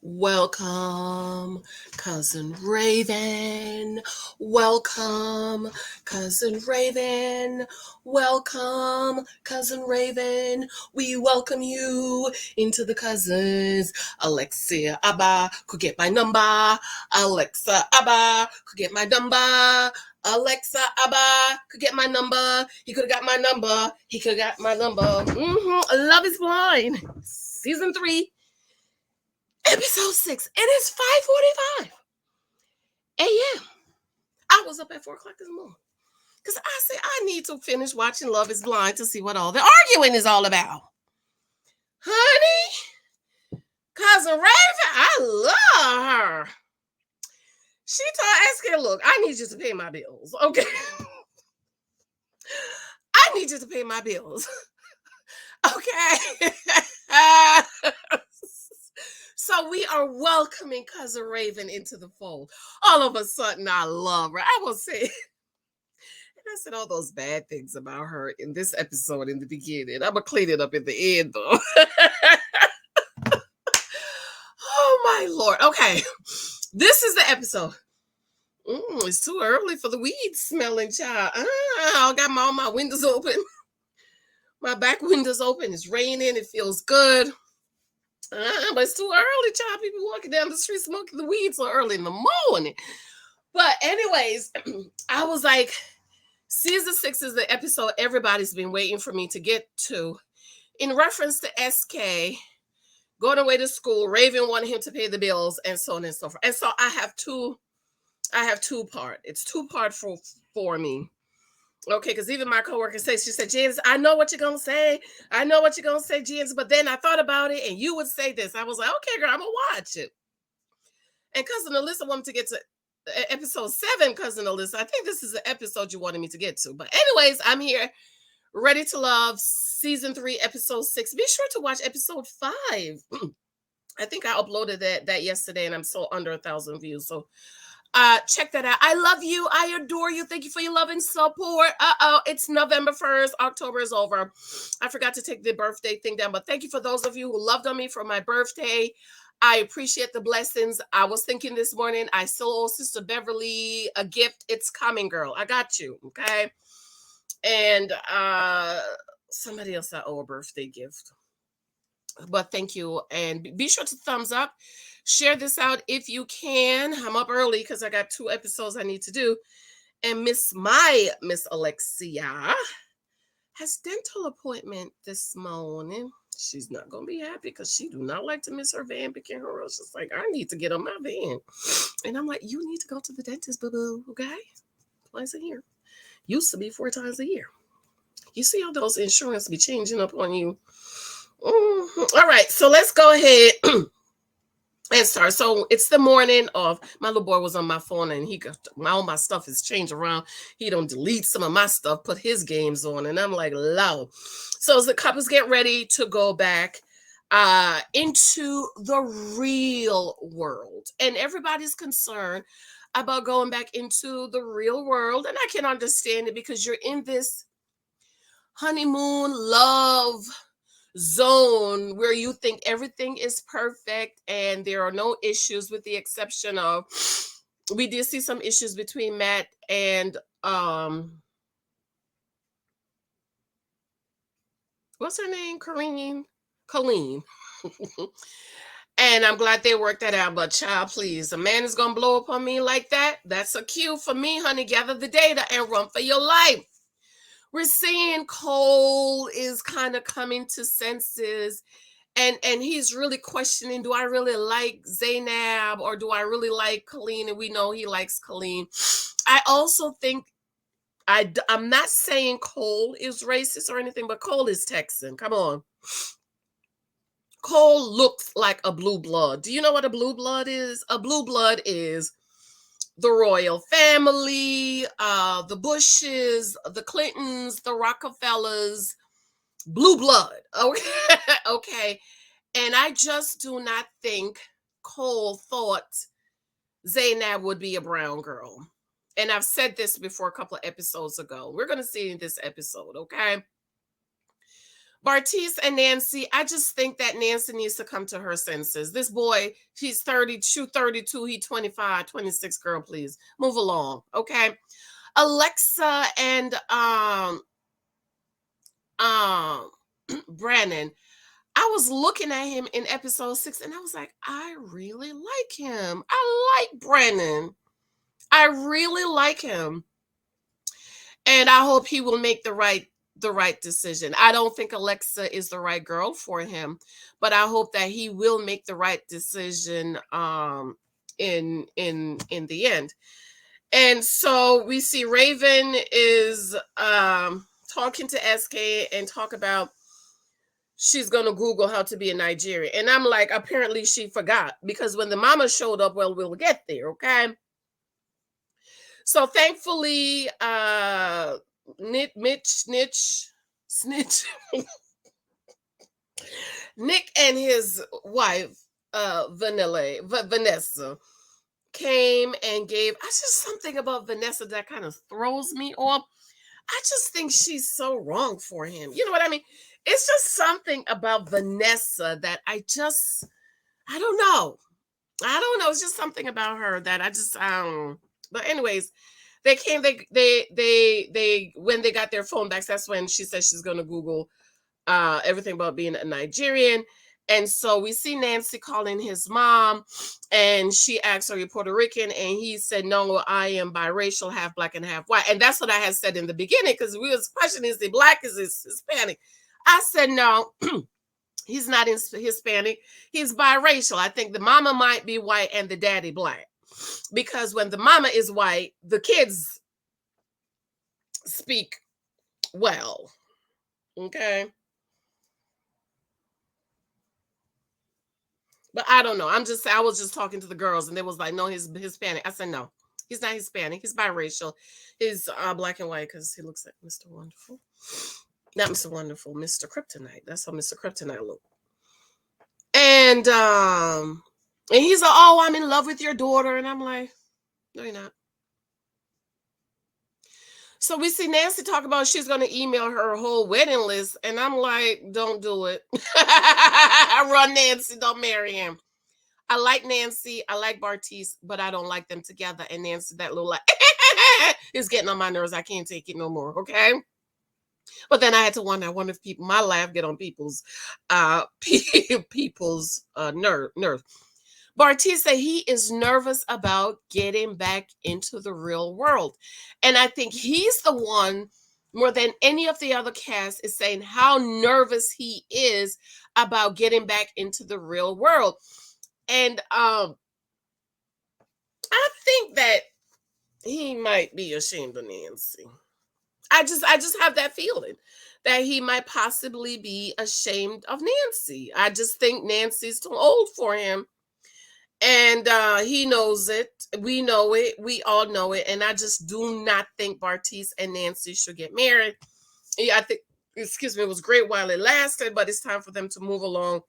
Welcome, Cousin Raven. Welcome, Cousin Raven. Welcome, Cousin Raven. We welcome you into the cousins. Alexia Abba could get my number. Alexa Abba could get my number. Alexa Abba could get my number. He could have got my number. He could have got my number. Love is Blind. Season 3. Episode 6. It is 5:45 a.m. I was up at 4 o'clock this morning because I said I need to finish watching Love is Blind to see what all the arguing is all about. Honey, Cousin Raven, I love her. She told Ask, look, I need you to pay my bills, okay? I need you to pay my bills, okay? So we are welcoming Cousin Raven into the fold. All of a sudden, I love her. I will say, and I said all those bad things about her in this episode in the beginning. I'm going to clean it up in the end, though. Oh, my Lord. Okay. This is the episode. It's too early for the weed smelling, child. I got all my windows open. My back windows open. It's raining. It feels good. But it's too early, child. People walking down the street smoking the weed so early in the morning. But anyways, I was like, season 6 is the episode everybody's been waiting for me to get to. In reference to SK going away to school, Raven wanted him to pay the bills, and so on and so forth. And so I have two part. It's 2-part for me. Okay, because even my coworker says, she said, Janice, I know what you're going to say. I know what you're going to say, Janice, but then I thought about it and you would say this. I was like, okay, girl, I'm going to watch it. And Cousin Alyssa wanted to get to episode 7, Cousin Alyssa. I think this is the episode you wanted me to get to. But anyways, I'm here, ready to love, season 3, episode 6. Be sure to watch episode 5. I think I uploaded that yesterday and I'm so under 1,000 views. So check that out. I love you. I adore you. Thank you for your love and support. It's November 1st. October is over. I forgot to take the birthday thing down, but thank you for those of you who loved on me for my birthday. I appreciate the blessings. I was thinking this morning, I still owe Sister Beverly a gift. It's coming, girl. I got you. Okay. And somebody else I owe a birthday gift. But thank you. And be sure to thumbs up. Share this out if you can. I'm up early because I got 2 episodes I need to do. And Miss Alexia has dental appointment this morning. She's not going to be happy because she do not like to miss her van picking her up. She's like, I need to get on my van. And I'm like, you need to go to the dentist, boo-boo, okay? Twice a year. Used to be 4 times a year. You see how those insurance be changing up on you. All right, so let's go ahead and start. So it's the morning of, my little boy was on my phone and all my stuff is changed around. He don't delete some of my stuff, put his games on, and I'm like, low. So as the couples get ready to go back into the real world, and everybody's concerned about going back into the real world, and I can understand it because you're in this honeymoon love zone where you think everything is perfect and there are no issues, with the exception of, we did see some issues between Matt and what's her name? Colleen. And I'm glad they worked that out. But child, please, a man is gonna blow up on me like that. That's a cue for me, honey. Gather the data and run for your life. We're seeing Cole is kind of coming to senses, and he's really questioning, do I really like Zainab or do I really like Colleen? And we know he likes Colleen. I also think, I'm not saying Cole is racist or anything, but Cole is Texan. Come on. Cole looks like a blue blood. Do you know what a blue blood is? A blue blood is the royal family, the Bushes, the Clintons, the Rockefellers, blue blood. Okay. Okay. And I just do not think Cole thought Zainab would be a brown girl. And I've said this before a couple of episodes ago. We're going to see in this episode, okay? Bartice and Nancy, I just think that Nancy needs to come to her senses. This boy, he's 32, 32, he 25, 26. Girl, please move along, okay? Alexa and um Brandon, I was looking at him in episode 6 and I was like, I really like him. I like Brandon. I really like him. And I hope he will make the right decision. I don't think Alexa is the right girl for him, but I hope that he will make the right decision in the end. And so we see Raven is talking to SK and talk about she's gonna Google how to be a Nigerian. And I'm like, apparently she forgot, because when the mama showed up, well, we'll get there, okay? So thankfully, Snitch, Nick and his wife, Vanessa, came and gave. I just something about Vanessa that kind of throws me off. I just think she's so wrong for him. You know what I mean? It's just something about Vanessa that I don't know. I don't know. It's just something about her that I don't. But anyways, they came. They when they got their phone backs, that's when she said she's gonna Google everything about being a Nigerian. And so we see Nancy calling his mom, and she asks, "Are you Puerto Rican?" And he said, "No, I am biracial, half black and half white." And that's what I had said in the beginning, because we was questioning, is he black, is he Hispanic? I said, no, he's not Hispanic. He's biracial. I think the mama might be white and the daddy black, because when the mama is white, the kids speak well. Okay. But I don't know. I was just talking to the girls and they was like, no, he's Hispanic. I said, no, he's not Hispanic. He's biracial. He's black and white because he looks like Mr. Wonderful. Not Mr. Wonderful, Mr. Kryptonite. That's how Mr. Kryptonite look. And he's like, oh, I'm in love with your daughter. And I'm like, no, you're not. So we see Nancy talk about she's going to email her whole wedding list. And I'm like, don't do it. Run, Nancy. Don't marry him. I like Nancy. I like Bartice, but I don't like them together. And Nancy, that little like, is getting on my nerves. I can't take it no more. Okay. But then I had to wonder, I wonder if my laugh get on people's nerve. Bartice said he is nervous about getting back into the real world. And I think he's the one, more than any of the other cast, is saying how nervous he is about getting back into the real world. And I think that he might be ashamed of Nancy. I just have that feeling that he might possibly be ashamed of Nancy. I just think Nancy's too old for him. And he knows it. We know it. We all know it. And I just do not think Bartice and Nancy should get married. Yeah, I think, excuse me, it was great while it lasted, but it's time for them to move along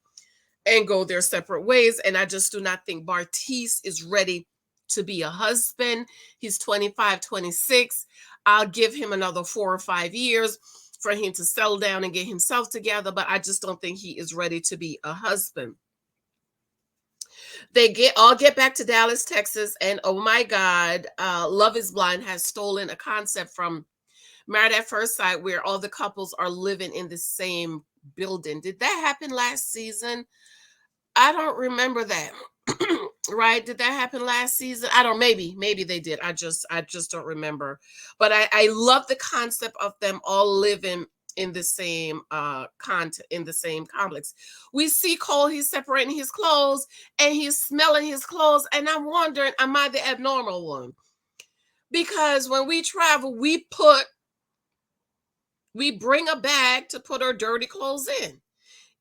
and go their separate ways. And I just do not think Bartice is ready to be a husband. He's 25, 26. I'll give him another 4 or 5 years for him to settle down and get himself together, but I just don't think he is ready to be a husband. They get back to Dallas, Texas, and oh my God, Love is Blind has stolen a concept from Married at First Sight, where all the couples are living in the same building. Did that happen last season? I don't remember that. Right? Did that happen last season? I don't. Maybe they did. I just don't remember. But I love the concept of them all living in the same in the same complex. We see Cole, he's separating his clothes and he's smelling his clothes, and I'm wondering, am I the abnormal one? Because when we travel, we bring a bag to put our dirty clothes in.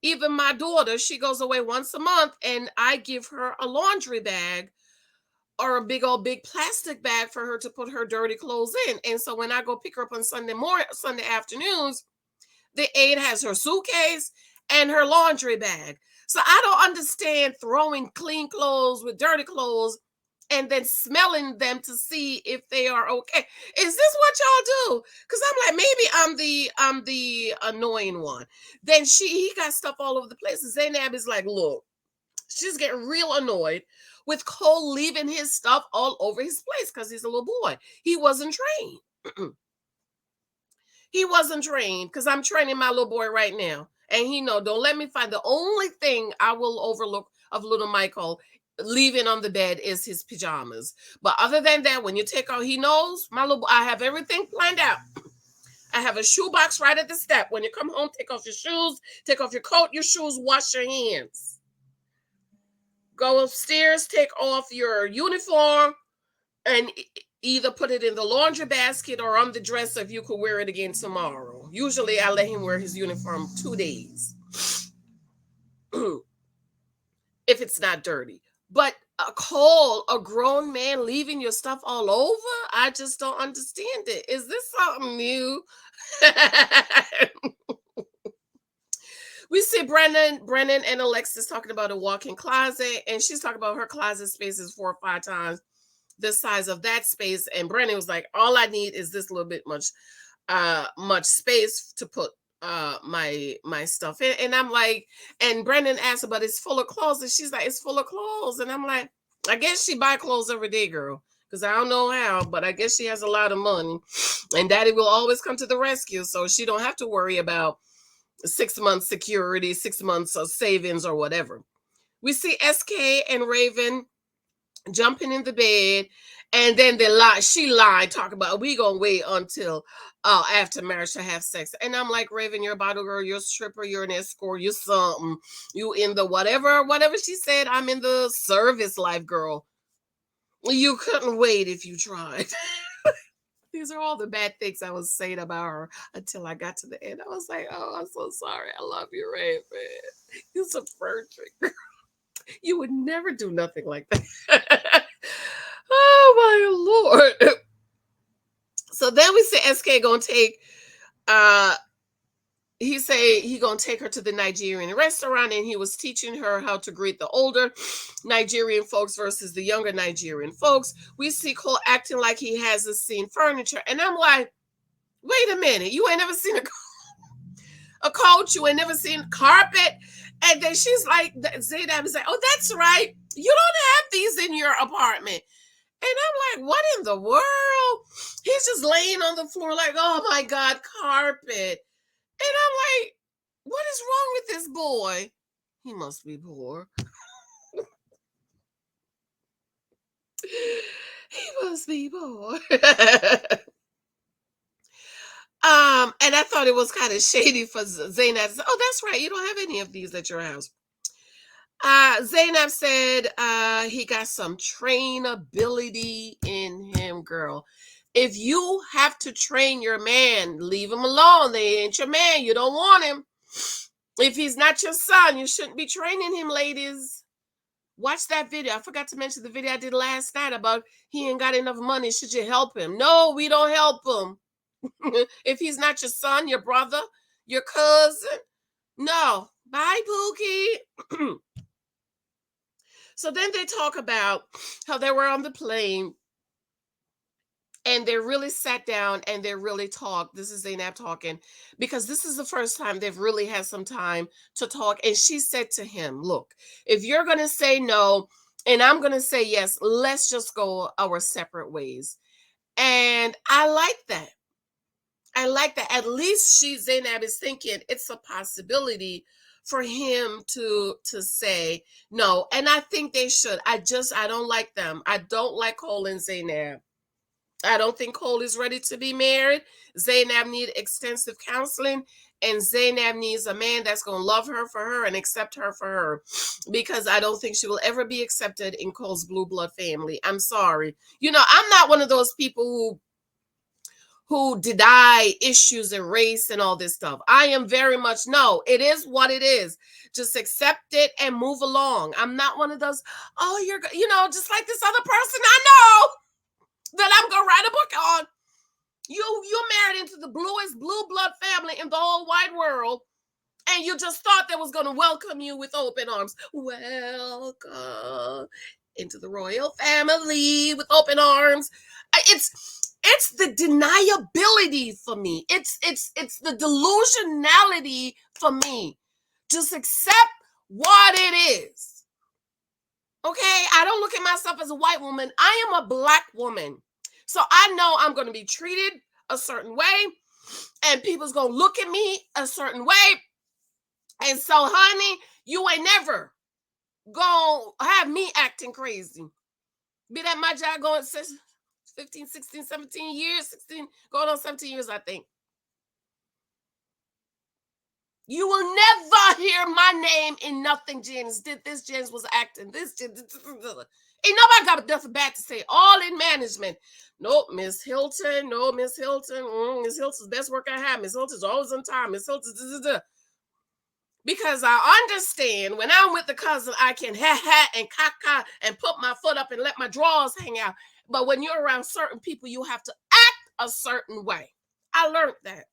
Even my daughter, she goes away once a month and I give her a laundry bag or a big plastic bag for her to put her dirty clothes in. And so when I go pick her up on Sunday afternoons, the aide has her suitcase and her laundry bag. So I don't understand throwing clean clothes with dirty clothes and then smelling them to see if they are okay. Is this what y'all do? Because I'm like, maybe I'm the annoying one. Then he got stuff all over the place. And Zainab is like, look, she's getting real annoyed with Cole leaving his stuff all over his place because he's a little boy. He wasn't trained. He wasn't trained because I'm training my little boy right now. And he know, don't let me find the only thing I will overlook of little Michael leaving on the bed is his pajamas. But other than that, when you take out, he knows my little. I have everything planned out. I have a shoebox right at the step. When you come home, take off your shoes, take off your coat, your shoes, wash your hands. Go upstairs, take off your uniform, and either put it in the laundry basket or on the dresser if you could wear it again tomorrow. Usually I let him wear his uniform 2 days if it's not dirty. But Cole, a grown man leaving your stuff all over, I just don't understand it. Is this something new? We see Brennan and Alexis talking about a walk-in closet, and she's talking about her closet space is 4 or 5 times the size of that space. And Brennan was like, all I need is this little bit much space to put my stuff in. And I'm like, and Brennan asked her, but it's full of clothes. And she's like, it's full of clothes. And I'm like, I guess she buy clothes every day, girl. Because I don't know how, but I guess she has a lot of money. And daddy will always come to the rescue. So she don't have to worry about 6 months security, 6 months of savings or whatever. We see SK and Raven jumping in the bed, and then she lied, talking about we gonna wait until after marriage to have sex. And I'm like, Raven, you're a bottle girl, you're a stripper, you're an escort, you're something, you in the whatever she said. I'm in the service life, girl. You couldn't wait if you tried. These are all the bad things I was saying about her until I got to the end. I was like, oh, I'm so sorry. I love you, Raven. You're so perfect. You would never do nothing like that. Oh my Lord. So then we see SK gonna take he say he gonna take her to the Nigerian restaurant, and he was teaching her how to greet the older Nigerian folks versus the younger Nigerian folks. We see Cole acting like he hasn't seen furniture, and I'm like, wait a minute, you ain't never seen a couch, you ain't never seen carpet. And then she's like, Zainab is like, oh, that's right, you don't have these in your apartment. And I'm like, what in the world? He's just laying on the floor like, oh my God, carpet. And I'm like, what is wrong with this boy? He must be poor. He must be poor. And I thought it was kind of shady for Zainab to say, oh, that's right, you don't have any of these at your house. Zainab said he got some trainability in him, girl. If you have to train your man, leave him alone. They ain't your man. You don't want him. If he's not your son, you shouldn't be training him, ladies. Watch that video. I forgot to mention the video I did last night about he ain't got enough money. Should you help him? No, we don't help him. If he's not your son, your brother, your cousin, no. Bye, Pookie. So then they talk about how they were on the plane and they really sat down and they really talked. This is Zainab talking because this is the first time they've really had some time to talk. And she said to him, look, if you're going to say no and I'm going to say yes, let's just go our separate ways. And I like that. I like that. At least Zainab is thinking it's a possibility for him to say no. And I think they should. I don't like them. I don't like Cole and Zainab. I don't think Cole is ready to be married. Zainab needs extensive counseling, and Zainab needs a man that's going to love her for her and accept her for her, because I don't think she will ever be accepted in Cole's blue blood family. I'm sorry. I'm not one of those people who deny issues and race and all this stuff. I am very much, no, it is what it is. Just accept it and move along. I'm not one of those, oh, you're, just like this other person I know that I'm going to write a book on. You're married into the bluest blue blood family in the whole wide world, and you just thought they was going to welcome you with open arms. Welcome into the royal family with open arms. It's the deniability for me. It's the delusionality for me. Just accept what it is. Okay? I don't look at myself as a white woman. I am a black woman. So I know I'm going to be treated a certain way, and people's going to look at me a certain way. And so, honey, you ain't never going to have me acting crazy. Been at my job going 15, 16, 17 years, 16, going on 17 years, I think. You will never hear my name in nothing. Janice did this, Janice was acting this. Ain't nobody got nothing bad to say. All in management. Nope, Miss Hylton. No, Miss Hylton. Miss Hylton's best work I have. Miss Hylton's always on time. Miss Hylton. Because I understand when I'm with the cousin, I can ha and caca and put my foot up and let my drawers hang out. But when you're around certain people, you have to act a certain way. I learned that.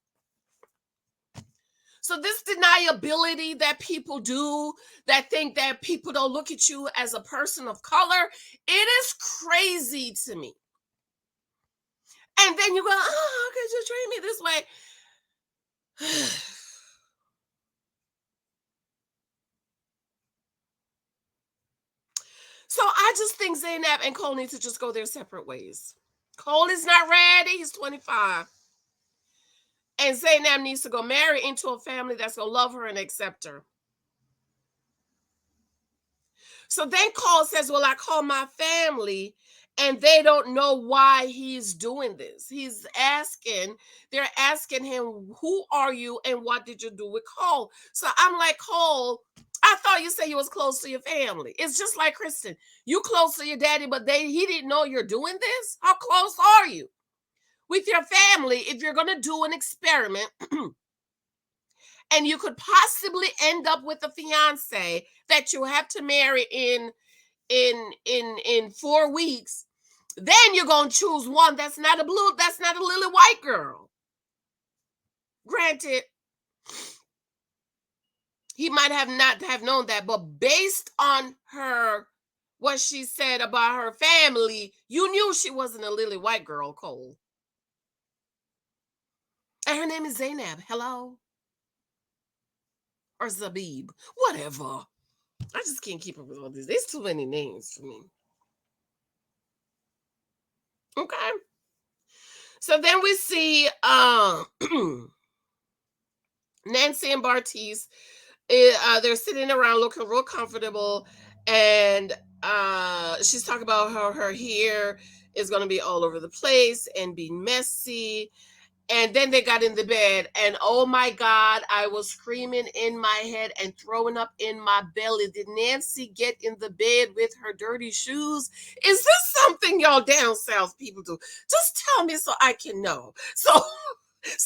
So this deniability that people do, that think that people don't look at you as a person of color, it is crazy to me. And then you go, oh, how could you treat me this way? So I just think Zaynab and Cole need to just go their separate ways. Cole is not ready. He's 25. And Zaynab needs to go marry into a family that's going to love her and accept her. So then Cole says, well, I call my family and they don't know why he's doing this. They're asking him, who are you and what did you do with Cole? So I'm like, Cole, I thought you said you was close to your family. It's just like Kristen. You close to your daddy, but he didn't know you're doing this? How close are you? With your family, if you're going to do an experiment and you could possibly end up with a fiance that you have to marry in 4 weeks, then you're going to choose one that's not a lily white girl. Granted, he might have not have known that, but based on what she said about her family, you knew she wasn't a lily white girl, Cole. And her name is Zaynab. Hello? Or Zabib. Whatever. I just can't keep up with all these. There's too many names for me. Okay. So then we see Nancy and Bartiz. They're sitting around looking real comfortable. And she's talking about how her hair is going to be all over the place and be messy. And then they got in the bed, and oh my God, I was screaming in my head and throwing up in my belly. Did Nancy get in the bed with her dirty shoes? Is this something y'all down south people do? Just tell me so I can know. So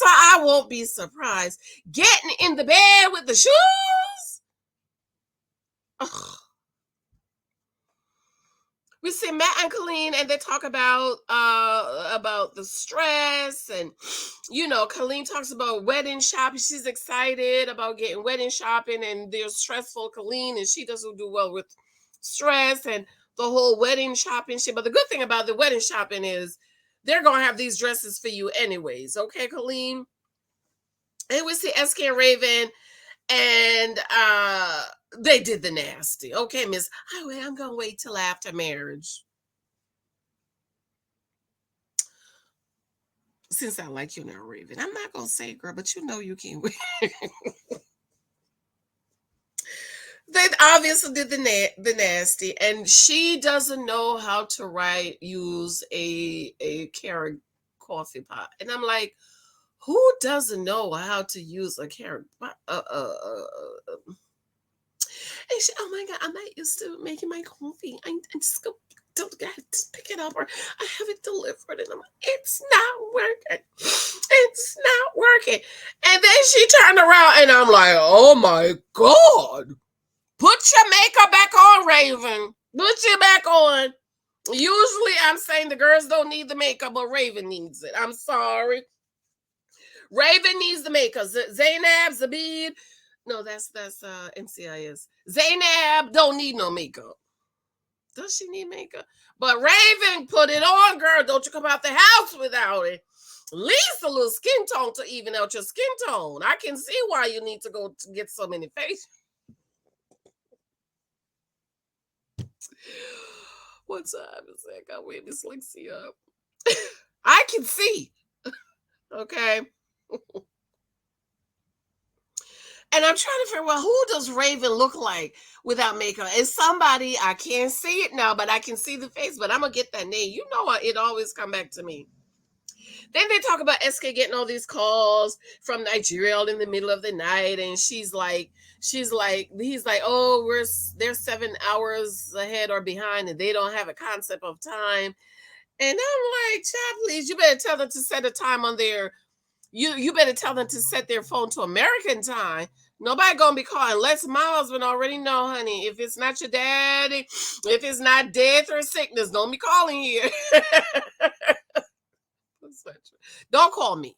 I won't be surprised. Getting in the bed with the shoes? Ugh. We see Matt and Colleen, and they talk about the stress, and Colleen talks about wedding shopping. She's excited about getting wedding shopping, and they're stressful, Colleen, and she doesn't do well with stress and the whole wedding shopping shit. But the good thing about the wedding shopping is they're gonna have these dresses for you anyways, okay, Colleen? And we see SK and Raven, and they did the nasty. Okay, Miss Highway, I'm gonna wait till after marriage. Since I like you now, Raven, I'm not gonna say, girl, but you know you can't wait. They obviously did the nasty, and she doesn't know how to use a Keurig coffee pot, and I'm like, who doesn't know how to use a Keurig pot? And she, oh my God, I'm not used to making my coffee. I just go, don't just pick it up, or I have it delivered. And I'm like, it's not working. It's not working. And then she turned around and I'm like, oh my God. Put your makeup back on, Raven. Put it back on. Usually I'm saying the girls don't need the makeup, but Raven needs it. I'm sorry. Raven needs the makeup. Zaynab, Zabid. No, that's NCIS. Zaynab don't need no makeup. Does she need makeup? But Raven, put it on, girl. Don't you come out the house without it. At least a little skin tone to even out your skin tone. I can see why you need to go to get so many facials. What time is that? Got with dyslexia. I can see. Okay. And I'm trying to figure out who does Raven look like without makeup. It's somebody, I can't see it now, but I can see the face. But I'm gonna get that name. You know it always come back to me. Then they talk about SK getting all these calls from Nigeria all in the middle of the night, and he's like, oh, they're 7 hours ahead or behind, and they don't have a concept of time. And I'm like, child, please, you better tell them to set a time on their you better tell them to set their phone to American time. Nobody gonna be calling unless my husband already know, honey. If it's not your daddy, if it's not death or sickness, don't be calling here. Don't call me.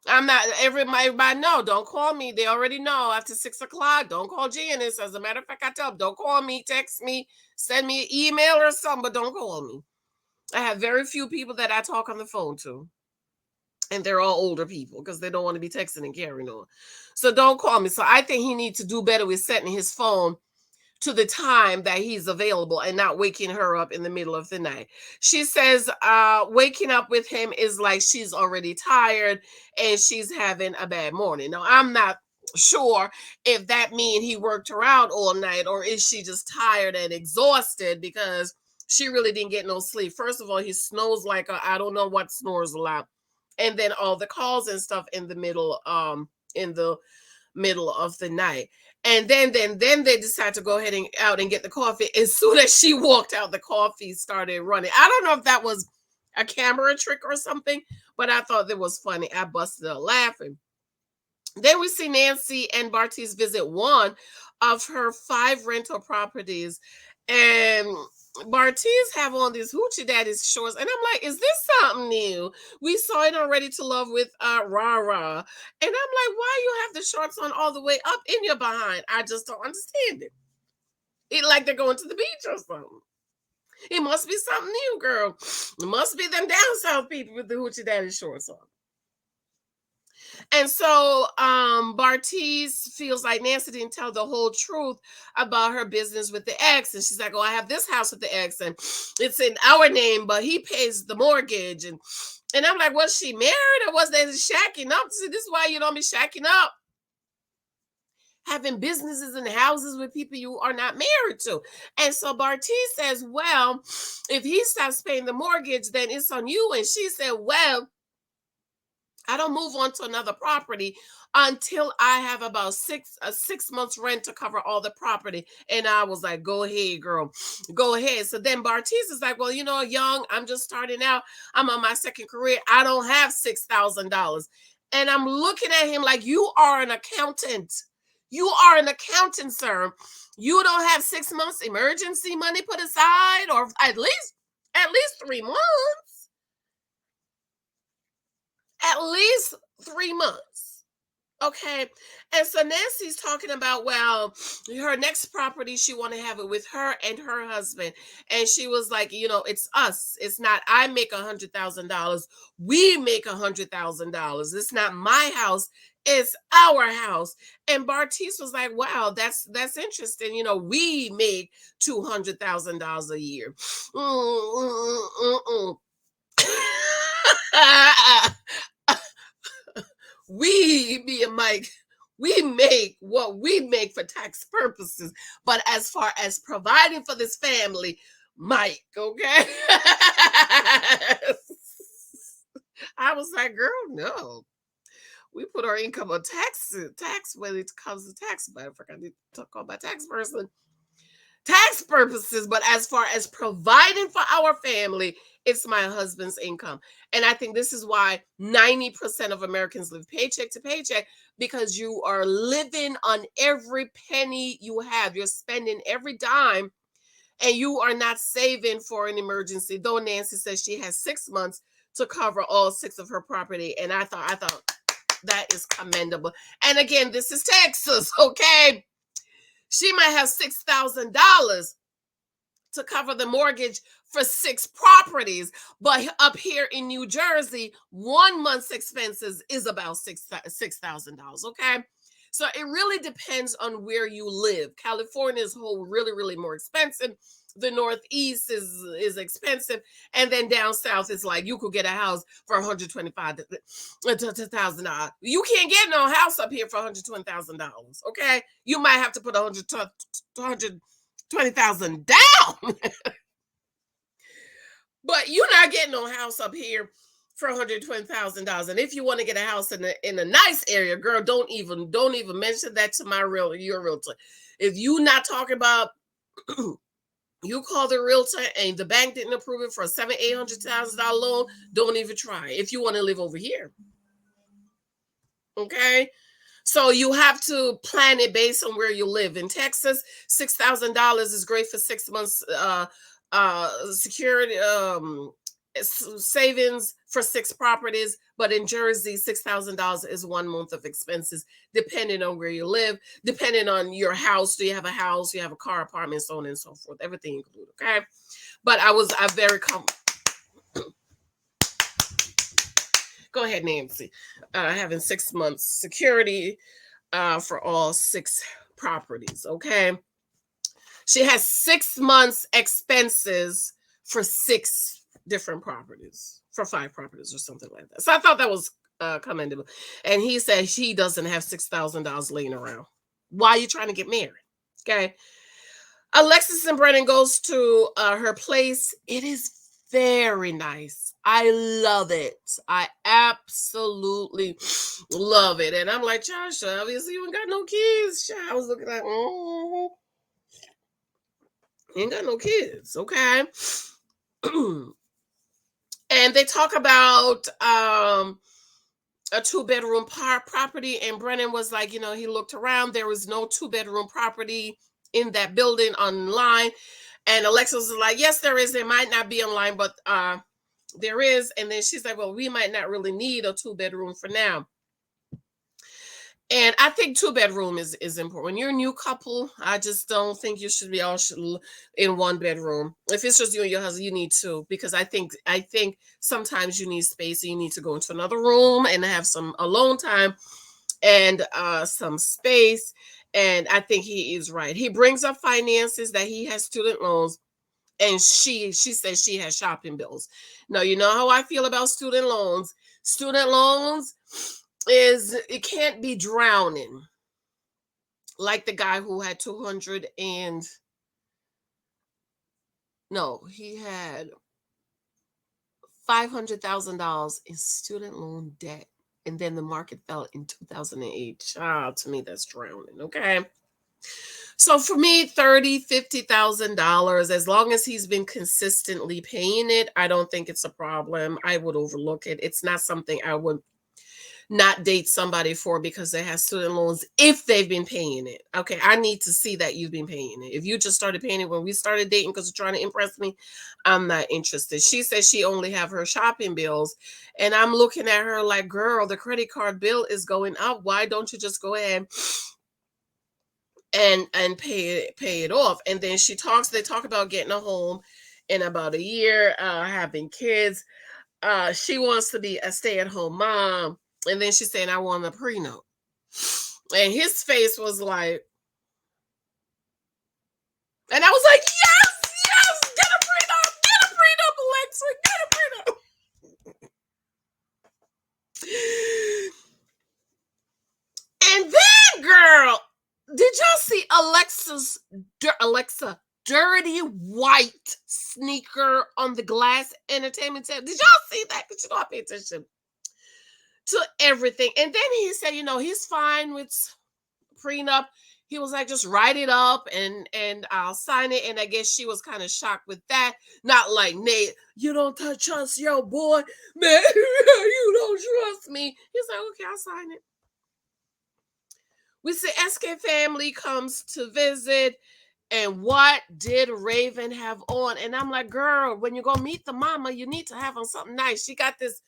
I'm not everybody know. Don't call me. They already know after 6 o'clock. Don't call Janice. As a matter of fact, I tell them, don't call me, text me, send me an email or something, but don't call me. I have very few people that I talk on the phone to. And they're all older people because they don't want to be texting and carrying on. So don't call me. So I think he needs to do better with setting his phone to the time that he's available and not waking her up in the middle of the night. She says waking up with him is like she's already tired and she's having a bad morning. Now, I'm not sure if that means he worked her out all night or is she just tired and exhausted because she really didn't get no sleep. First of all, he snores like I don't know what snores a lot. And then all the calls and stuff in the middle of the night. And then they decide to go ahead and out and get the coffee. As soon as she walked out, the coffee started running. I don't know if that was a camera trick or something, but I thought it was funny. I busted out laughing. Then we see Nancy and Bartiz visit one of her 5 rental properties. And Bartiz have on these hoochie daddy's shorts. And I'm like, is this something new? We saw it on Ready to Love with Rara. And I'm like, why you have the shorts on all the way up in your behind? I just don't understand it. It like they're going to the beach or something. It must be something new, girl. It must be them down south people with the hoochie daddy shorts on. And so Bartiz feels like Nancy didn't tell the whole truth about her business with the ex. And she's like, oh, I have this house with the ex and it's in our name, but he pays the mortgage. And I'm like, was she married or was they shacking up? See, this is why you don't be shacking up. Having businesses and houses with people you are not married to. And so Bartiz says, well, if he stops paying the mortgage, then it's on you. And she said, well, I don't move on to another property until I have about 6 months rent to cover all the property. And I was like, go ahead, girl, go ahead. So then Bartiz is like, well, young, I'm just starting out. I'm on my second career. I don't have $6,000. And I'm looking at him like, you are an accountant. You are an accountant, sir. You don't have 6 months emergency money put aside or at least 3 months. At least 3 months. Okay. And so Nancy's talking about, well, her next property, she want to have it with her and her husband. And she was like, it's us. It's not, I make $100,000. We make $100,000. It's not my house. It's our house. And Bartiz was like, wow, that's interesting. We make $200,000 a year. We, me and Mike, we make what we make for tax purposes. But as far as providing for this family, Mike, okay? I was like, girl, no. We put our income on tax when it comes to tax. But I forgot to talk about my tax person. Tax purposes, but as far as providing for our family, it's my husband's income. And I think this is why 90% of Americans live paycheck to paycheck, because you are living on every penny you have. You're spending every dime and you are not saving for an emergency. Though Nancy says she has 6 months to cover all 6 of her property. And I thought that is commendable. And again, this is Texas, okay? She might have $6,000 to cover the mortgage for 6 properties. But up here in New Jersey, 1 month's expenses is about $6,000. Okay. So it really depends on where you live. California is whole really, really more expensive. The Northeast is expensive, and then down south is like you could get a house for $125,000. You can't get no house up here for $120,000. Okay, you might have to put $120,000 down, but you're not getting no house up here for $120,000. And if you want to get a house in a nice area, girl, don't even mention that to your realtor. If you not talking about you call the realtor and the bank didn't approve it for a $700,000-$800,000 loan, don't even try if you want to live over here. Okay. So you have to plan it based on where you live. In Texas, $6,000 is great for 6 months security savings for 6 properties. But in Jersey, $6,000 is 1 month of expenses, depending on where you live, depending on your house. Do you have a house? Do you have a car, apartment, so on and so forth? Everything included. Okay. But I'm very go ahead, Nancy. Having 6 months security for all 6 properties. Okay. She has 6 months expenses for 6 different properties, for 5 properties or something like that. So I thought that was commendable. And he said he doesn't have $6,000 laying around. Why are you trying to get married? Okay. Alexis and Brennan goes to her place. It is very nice. I love it. I absolutely love it. And I'm like, Josh, obviously you ain't got no kids. I was looking at, ain't got no kids. Okay. And they talk about a 2-bedroom property. And Brennan was like, he looked around. There was no 2-bedroom property in that building online. And Alexis was like, yes, there is. There might not be online, but there is. And then she's like, well, we might not really need a 2-bedroom for now. And I think 2-bedroom is important. When you're a new couple, I just don't think you should be all in 1 bedroom. If it's just you and your husband, you need 2, because I think sometimes you need space and you need to go into another room and have some alone time and some space. And I think he is right. He brings up finances, that he has student loans, and she says she has shopping bills. Now, you know how I feel about student loans. Student loans it can't be drowning. Like the guy who had he had $500,000 in student loan debt. And then the market fell in 2008. Child, to me, that's drowning. Okay. So for me, $30,000, $50,000, as long as he's been consistently paying it, I don't think it's a problem. I would overlook it. It's not something I would not date somebody for, because they have student loans if they've been paying it. Okay, I need to see that you've been paying it. If you just started paying it when we started dating because you're trying to impress me, I'm not interested. She says she only have her shopping bills, and I'm looking at her like, girl, the credit card bill is going up. Why don't you just go ahead and pay it off? And then they talk about getting a home in about a year, having kids. She wants to be a stay-at-home mom. And then she's saying, I want a prenup. And his face was like, and I was like, yes, get a prenup, Alexa, get a prenup. And then, girl, did y'all see Alexa dirty white sneaker on the glass entertainment table? Did y'all see that? Because I pay attention to everything. And then he said, he's fine with prenup. He was like, just write it up and I'll sign it. And I guess she was kind of shocked with that. Not like, Nate, you don't trust your boy, man. You don't trust me. He's like, okay, I'll sign it. We see SK family comes to visit. And what did Raven have on? And I'm like, girl, when you go meet the mama, you need to have on something nice. She got this,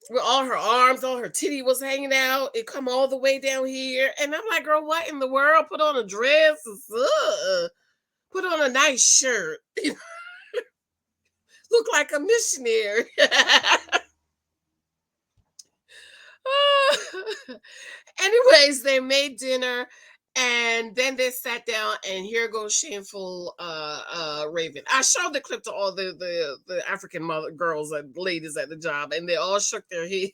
where all her arms, all her titty was hanging out. It come all the way down here. And I'm like, girl, what in the world? Put on a dress. Put on a nice shirt. Look like a missionary. Anyways, they made dinner and then they sat down and here goes shameful Raven. I showed the clip to all the African mother girls and ladies at the job and they all shook their head.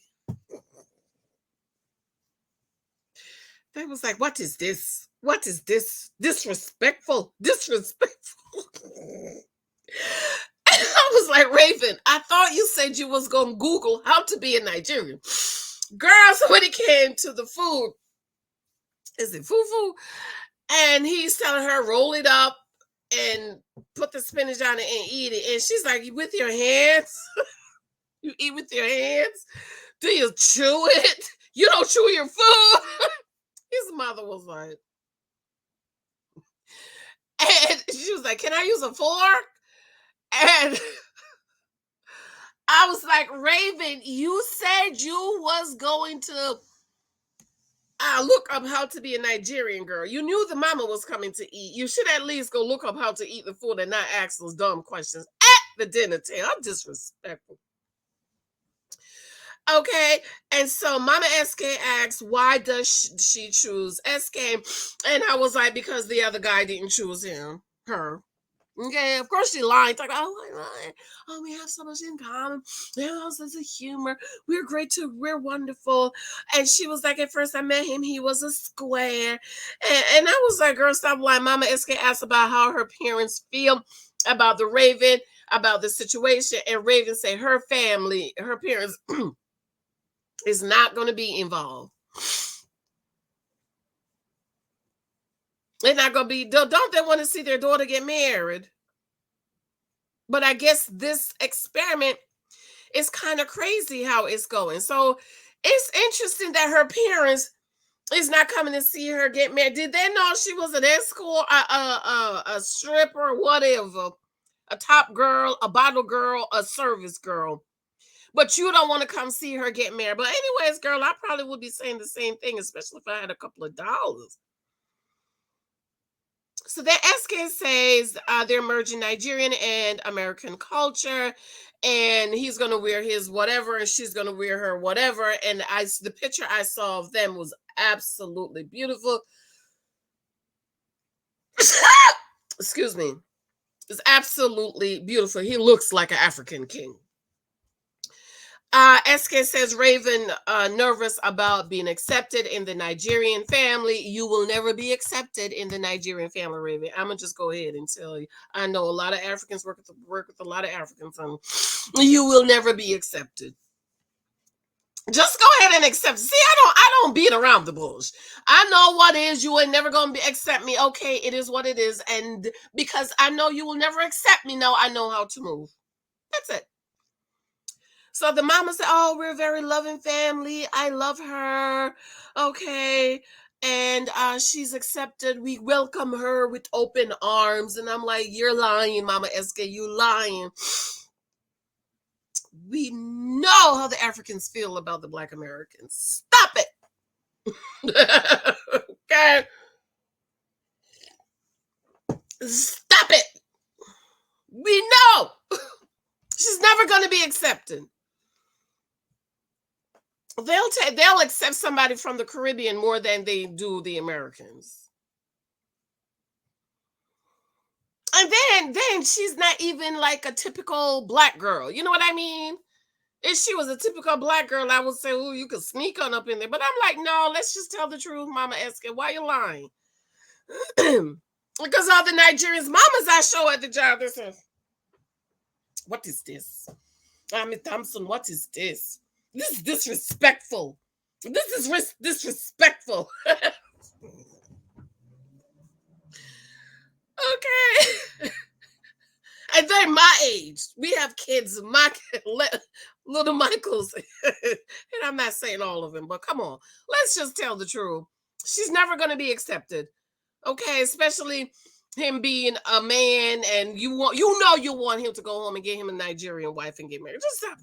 They was like, what is this? What is this? Disrespectful. Disrespectful. I was like, Raven, I thought you said you was gonna Google how to be a Nigerian. Girl, so when it came to the food, is it fufu? And he's telling her, roll it up and put the spinach on it and eat it. And she's like, with your hands? You eat with your hands? Do you chew it? You don't chew your food? His mother was like, and she was like, can I use a fork? And I was like, Raven, you said you was going to look up how to be a Nigerian girl. You knew the mama was coming to eat. You should at least go look up how to eat the food and not ask those dumb questions at the dinner table. I'm disrespectful. Okay, and so Mama SK asks, why does she choose SK? And I was like, because the other guy didn't choose her. Okay, of course she lied. It's like, oh, I lied. Oh, we have so much in common. We have a sense of humor. We're great too. We're wonderful. And she was like, at first I met him, he was a square. And I was like, girl, stop lying. Mama SK asked about how her parents feel about the Raven, about the situation. And Raven said her family, her parents is not going to be involved. They're not going to be, don't they want to see their daughter get married? But I guess this experiment is kind of crazy how it's going. So it's interesting that her parents is not coming to see her get married. Did they know she was an escort, a stripper, whatever, a top girl, a bottle girl, a service girl? But you don't want to come see her get married. But anyways, girl, I probably would be saying the same thing, especially if I had a couple of dollars. So the SK says they're merging Nigerian and American culture, and he's gonna wear his whatever, and she's gonna wear her whatever. And the picture I saw of them was absolutely beautiful. Excuse me, it's absolutely beautiful. He looks like an African king. SK says Raven nervous about being accepted in the Nigerian family. You will never be accepted in the Nigerian family, Raven. I'm gonna just go ahead and tell you. I know a lot of Africans work with a lot of Africans, and you will never be accepted. Just go ahead and accept. See, I don't beat around the bush. I know what is. You ain't never gonna accept me. Okay, it is what it is, and because I know you will never accept me, now I know how to move. That's it. So the mama said, oh, we're a very loving family. I love her. Okay. And she's accepted. We welcome her with open arms. And I'm like, you're lying, Mama SK. You lying. We know how the Africans feel about the Black Americans. Stop it. Okay. Stop it. We know. She's never going to be accepted. They'll accept somebody from the Caribbean more than they do the Americans. And then she's not even like a typical Black girl. You know what I mean? If she was a typical Black girl, I would say, oh, you could sneak on up in there. But I'm like, no, let's just tell the truth, Mama SK. Why you lying? Because all the Nigerians, mamas I show at the job, they say, what is this? Miss Thompson, what is this? This is disrespectful. This is disrespectful. Okay. And they're my age. We have kids, little Michaels. And I'm not saying all of them, but come on. Let's just tell the truth. She's never going to be accepted. Okay, especially him being a man and you want him to go home and get him a Nigerian wife and get married. Just stop.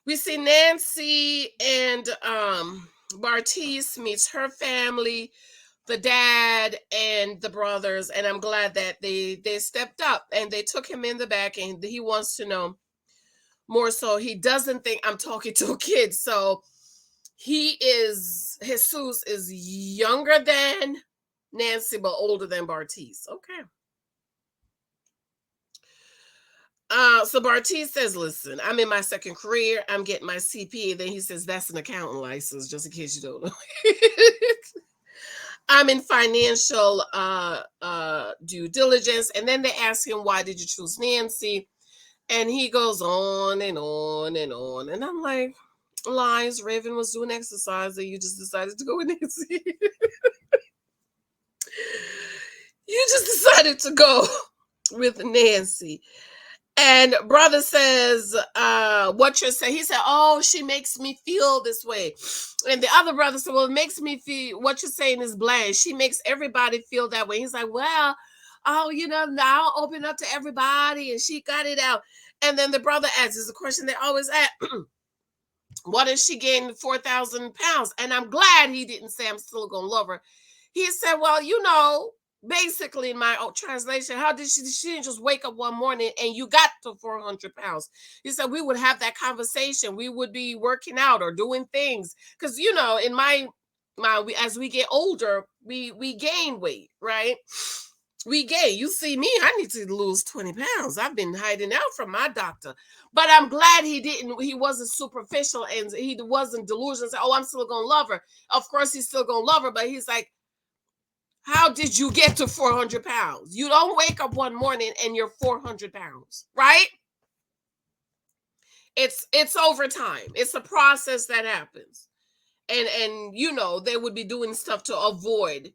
We see Nancy and Bartiz meets her family. the dad and the brothers, and I'm glad that they stepped up and they took him in the back, and he wants to know more. So he doesn't think I'm talking to a kid. So Jesus is younger than Nancy, but older than Bartiz. Okay. So Bartiz says, listen, I'm in my second career. I'm getting my CPA. Then he says, that's an accounting license, just in case you don't know. I'm in financial due diligence. And then they ask him, why did you choose Nancy? And he goes on and on and on. And I'm like, lies, Raven was doing exercise and you just decided to go with Nancy. You just decided to go with Nancy. And brother says, what you're saying. He said, oh, she makes me feel this way. And the other brother said, well, it makes me feel, what you're saying is bland. She makes everybody feel that way. He's like, well, oh, now I'll open up to everybody. And she got it out. And then the brother asks, is a question they always ask, what if she gained 4,000 pounds? And I'm glad he didn't say I'm still going to love her. He said, well, basically in my translation, how did she didn't just wake up one morning and you got to 400 pounds. He said we would have that conversation. We would be working out or doing things. Because, in my as we get older, we gain weight, right? We gain. You see me, I need to lose 20 pounds. I've been hiding out from my doctor. But I'm glad he wasn't superficial and he wasn't delusional. Say, oh, I'm still going to love her. Of course, he's still going to love her. But he's like, how did you get to 400 pounds? You don't wake up one morning and you're 400 pounds, right? It's over time. It's a process that happens. And they would be doing stuff to avoid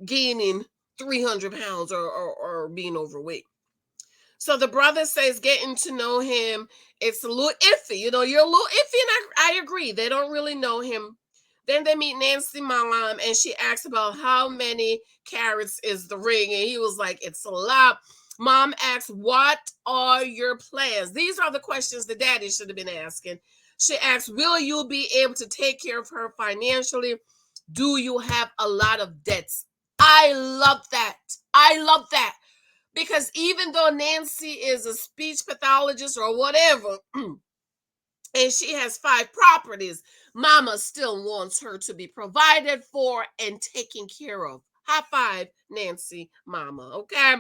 gaining 300 pounds or being overweight. So the brother says getting to know him, it's a little iffy. You're a little iffy, and I agree. They don't really know him. Then they meet Nancy mom, and she asks about how many carats is the ring, and he was like, it's a lot. Mom asks, what are your plans? These are the questions the daddy should have been asking. She asks, will you be able to take care of her financially? Do you have a lot of debts? I love that. I love that. Because even though Nancy is a speech pathologist or whatever, and she has 5 properties, mama still wants her to be provided for and taken care of. High five, Nancy mama, okay?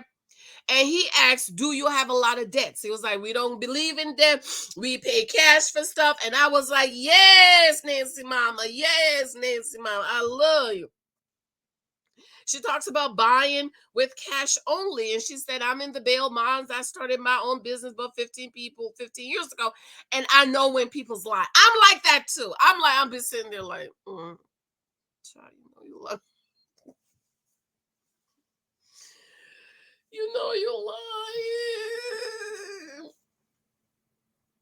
And he asked, do you have a lot of debts? He was like, we don't believe in debt. We pay cash for stuff. And I was like, yes, Nancy mama. Yes, Nancy mama. I love you. She talks about buying with cash only. And she said, I'm in the bail bonds. I started my own business about 15 years ago. And I know when people's lie. I'm like that too. I'm been sitting there like, child, you love. You're lying.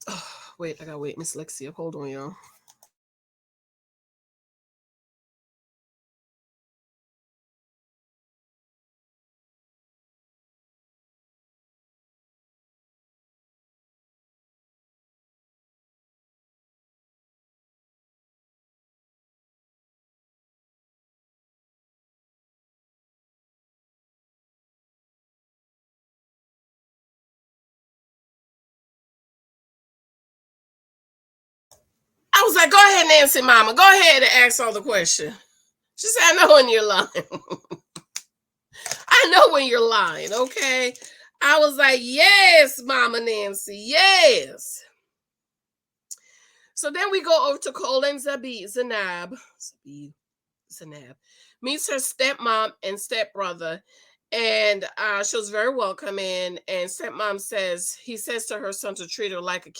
Oh, wait, I gotta wait. Miss Lexia, hold on, y'all. I was like, go ahead, Nancy mama. Go ahead and ask all the questions. She said, I know when you're lying. I know when you're lying, okay? I was like, yes, Mama Nancy, yes. So then we go over to Cole and Zanab meets her stepmom and stepbrother. And she was very welcoming. And stepmom he says to her son to treat her like a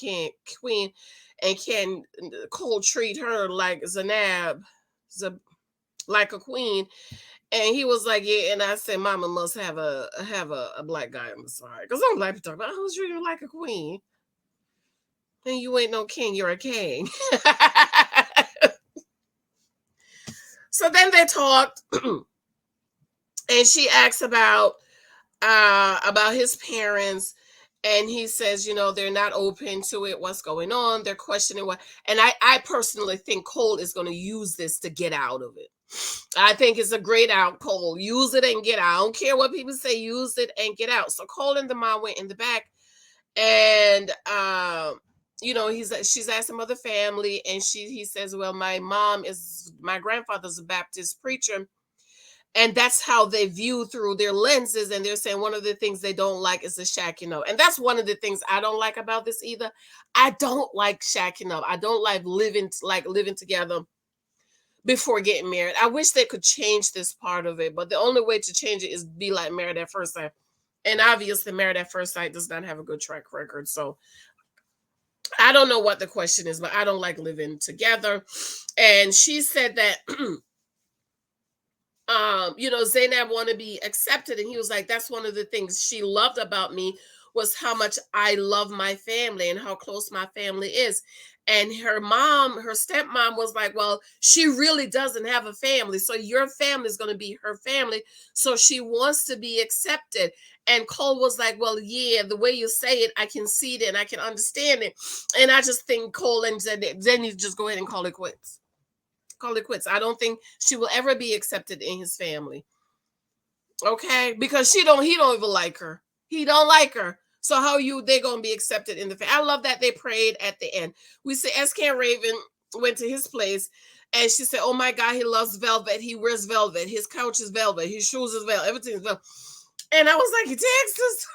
queen. And can Cole treat her like Zanab, like a queen? And he was like, yeah. And I said, Mama must have a black guy on the side. Because I'm like, talking about, I was treating her like a queen. And you ain't no king, you're a king. So then they talked. And she asks about his parents. And he says, they're not open to it. What's going on? They're questioning what. And I personally think Cole is going to use this to get out of it. I think it's a great out, Cole. Use it and get out. I don't care what people say. Use it and get out. So Cole and the mom went in the back, and she's asked some other family, and he says, well, my grandfather's a Baptist preacher, and that's how they view through their lenses, and they're saying one of the things they don't like is the shacking up, and that's one of the things I don't like about this either. I don't like shacking up. I don't like living together before getting married. I wish they could change this part of it, but the only way to change it is be like Married at First Sight. And obviously, Married at First Sight does not have a good track record. So I don't know what the question is, but I don't like living together. And she said that Zainab want to be accepted, and he was like, that's one of the things she loved about me, was how much I love my family and how close my family is. And her stepmom was like, well, she really doesn't have a family, so your family is going to be her family, so she wants to be accepted. And Cole was like, well, yeah, the way you say it, I can see it and I can understand it. And I just think Cole and then you just go ahead and call it quits. Call it quits. I don't think she will ever be accepted in his family. Okay? Because he don't even like her. He don't like her. So they gonna be accepted in the family? I love that they prayed at the end. We see SK Raven went to his place, and she said, oh my God, he loves velvet. He wears velvet. His couch is velvet. His shoes is velvet. Everything is velvet. And I was like, Texas.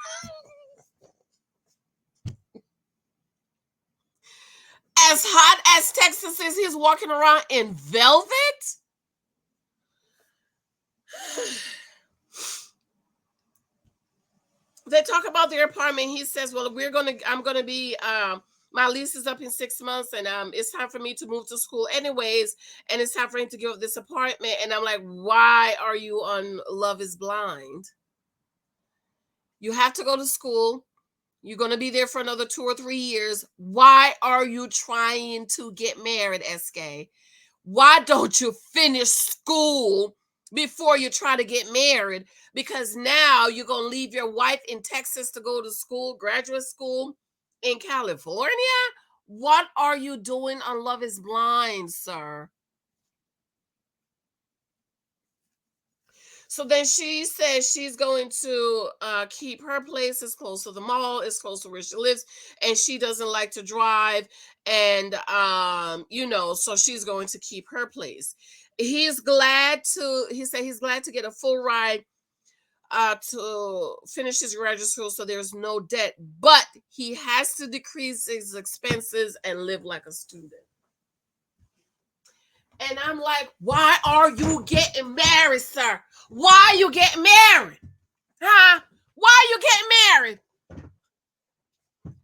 As hot as Texas is, he's walking around in velvet. They talk about their apartment. He says, well, I'm gonna be my lease is up in 6 months, and it's time for me to move to school anyways, and it's time for him to give up this apartment. And I'm like, why are you on Love is Blind? You have to go to school. You're going to be there for another 2 or 3 years. Why are you trying to get married, SK? Why don't you finish school before you try to get married? Because now you're going to leave your wife in Texas to go to school, graduate school in California. What are you doing on Love is Blind, sir? So then she says she's going to keep her place as close to the mall, as close to where she lives, and she doesn't like to drive, and so she's going to keep her place. He said he's glad to get a full ride to finish his graduate school, so there's no debt, but he has to decrease his expenses and live like a student. And I'm like, why are you getting married, sir? Why are you getting married? Huh? Why are you getting married?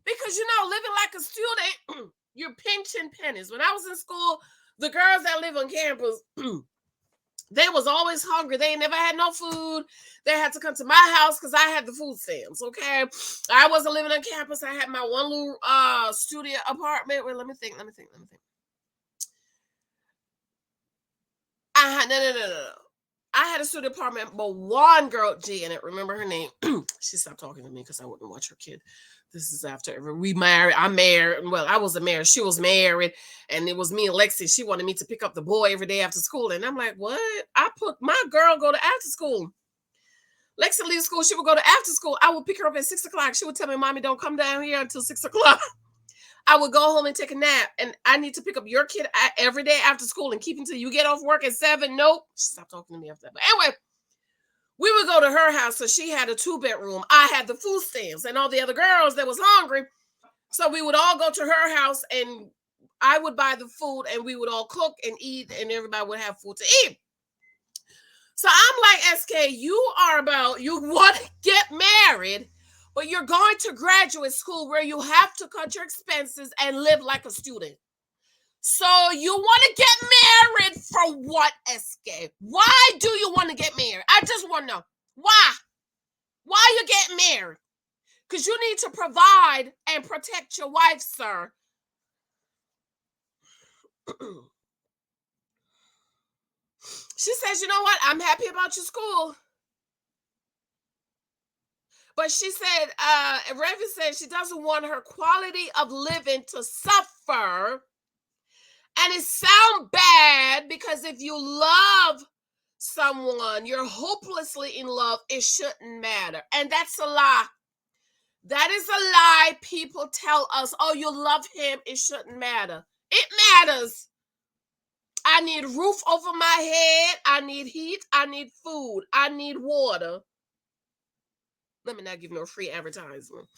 Because, living like a student, you're pinching pennies. When I was in school, the girls that live on campus, they was always hungry. They never had no food. They had to come to my house because I had the food stamps, okay? I wasn't living on campus. I had my one little studio apartment. Wait, let me think. No. I had a student apartment, but one girl, Janet, remember her name? She stopped talking to me because I wouldn't watch her kid. This is after we married. I'm married. Well, I wasn't married. She was married, and it was me and Lexi. She wanted me to pick up the boy every day after school, and I'm like, what? I put my girl go to after school. Lexi leaves school. She would go to after school. I would pick her up at 6 o'clock. She would tell me, "Mommy, don't come down here until 6 o'clock." I would go home and take a nap, and I need to pick up your kid every day after school and keep until you get off work at 7. Nope. Stop talking to me after that. But anyway, we would go to her house. So she had a 2-bedroom. I had the food stamps and all the other girls that was hungry. So we would all go to her house, and I would buy the food, and we would all cook and eat, and everybody would have food to eat. So I'm like, SK, you want to get married, but you're going to graduate school where you have to cut your expenses and live like a student. So you want to get married for what, SK? Why do you want to get married? I just want to know. Why? Why you getting married? Because you need to provide and protect your wife, sir. She says, you know what? I'm happy about your school. But she said, Raven said she doesn't want her quality of living to suffer And it sounds bad because if you love someone, you're hopelessly in love, it shouldn't matter. And that's a lie. That is a lie. People tell us, oh, you love him, it shouldn't matter. It matters. I need roof over my head. I need heat. I need food. I need water. Let me not give no free advertisement.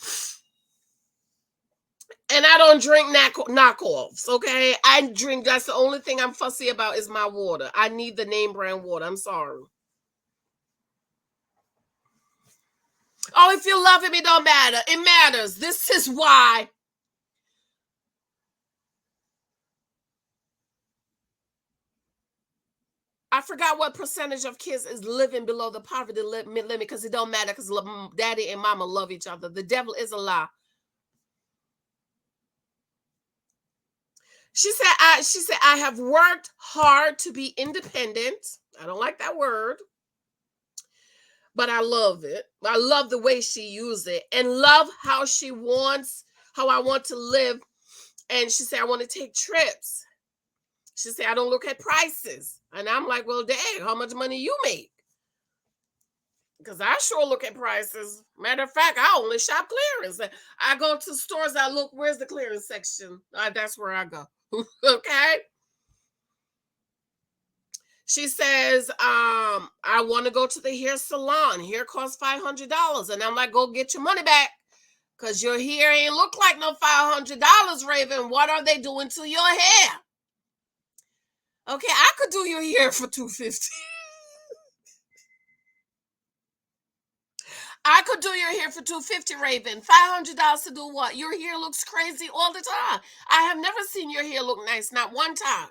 And I don't drink knockoffs, okay? I drink, that's the only thing I'm fussy about is my water. I need the name brand water. I'm sorry. Oh, if you love him, it don't matter. It matters. This is why. I forgot what percentage of kids is living below the poverty limit because it don't matter because daddy and mama love each other. The devil is a lie. She said I have worked hard to be independent. I don't like that word, but I love it. I love the way she used it and love how I want to live. And she said I want to take trips. She said I don't look at prices. And I'm like, well, dang, how much money you make? Because I sure look at prices. Matter of fact, I only shop clearance. I go to stores, I look, where's the clearance section? That's where I go. Okay. She says, I want to go to the hair salon. Hair costs $500. And I'm like, go get your money back. Because your hair ain't look like no $500, Raven. What are they doing to your hair? Okay, I could do your hair for $250. I could do your hair for $250, Raven. $500 to do what? Your hair looks crazy all the time. I have never seen your hair look nice, not one time.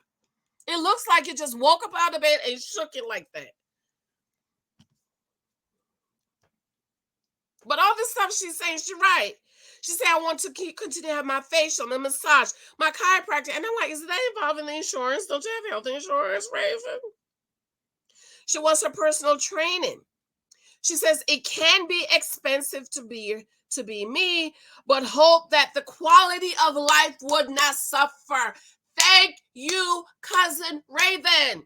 It looks like you just woke up out of bed and shook it like that. But all this stuff she's saying, she's right. She said, I want to continue to have my facial, my massage, my chiropractor. And I'm like, is that involving the insurance? Don't you have health insurance, Raven? She wants her personal training. She says it can be expensive to be me, but hope that the quality of life would not suffer. Thank you, cousin Raven.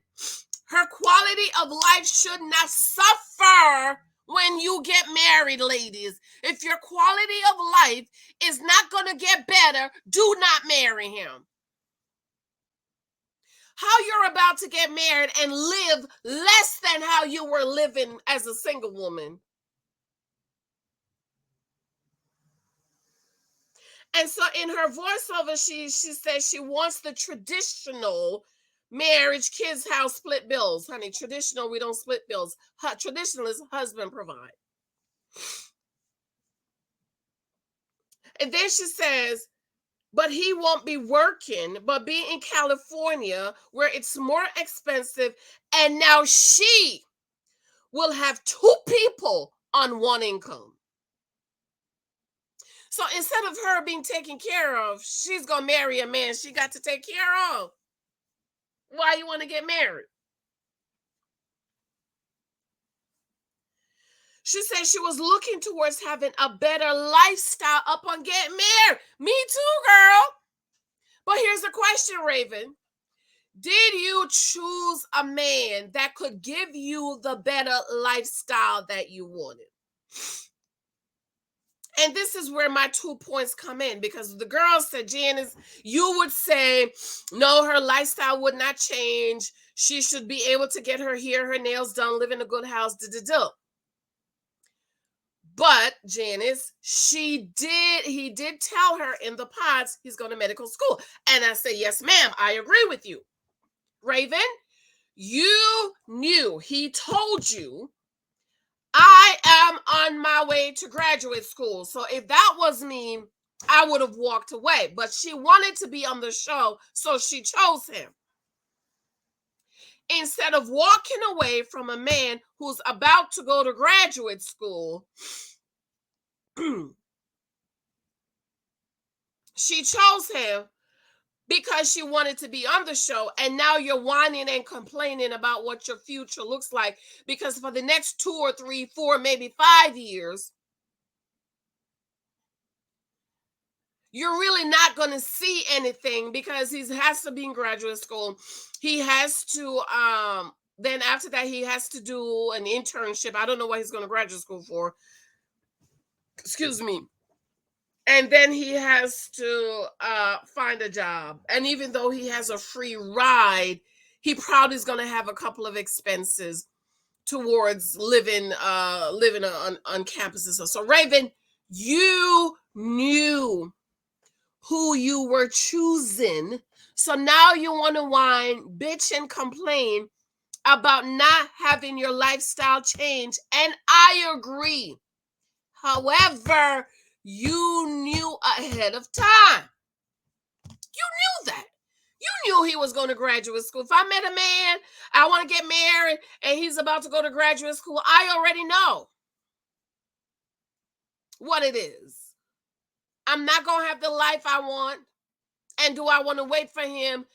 Her quality of life should not suffer when you get married, ladies. If your quality of life is not going to get better, do not marry him. How you're about to get married and live less than how you were living as a single woman. And so in her voiceover, she says she wants the traditional marriage, kids' house, split bills. Honey, traditional, we don't split bills. Traditional is husband provide. And then she says, but he won't be working, but be in California where it's more expensive. And now she will have two people on one income. So instead of her being taken care of, she's going to marry a man she got to take care of. Why you want to get married? She said she was looking towards having a better lifestyle upon getting married. Me too, girl. But here's the question, Raven. Did you choose a man that could give you the better lifestyle that you wanted? And this is where my 2 points come in, because the girl said, Janice, you would say, no, her lifestyle would not change. She should be able to get her hair, her nails done, live in a good house, But Janice, he did tell her in the pods he's going to medical school. And I said, yes, ma'am, I agree with you. Raven, you knew, he told you, I am on my way to graduate school. So if that was me, I would have walked away. But she wanted to be on the show, so she chose him. Instead of walking away from a man who's about to go to graduate school, she chose him because she wanted to be on the show. And now you're whining and complaining about what your future looks like, because for the next 2 or 3, 4, maybe 5 years, you're really not going to see anything because he has to be in graduate school. He has to then after that he has to do an internship. I don't know what he's going to graduate school for. Excuse me. And then he has to find a job. And even though he has a free ride, he probably is going to have a couple of expenses towards living on campuses. So Raven, you knew who you were choosing. So now you want to whine, bitch, and complain about not having your lifestyle change. And I agree. However, you knew ahead of time. You knew that. You knew he was going to graduate school. If I met a man, I want to get married, and he's about to go to graduate school, I already know what it is. I'm not going to have the life I want. And do I want to wait for him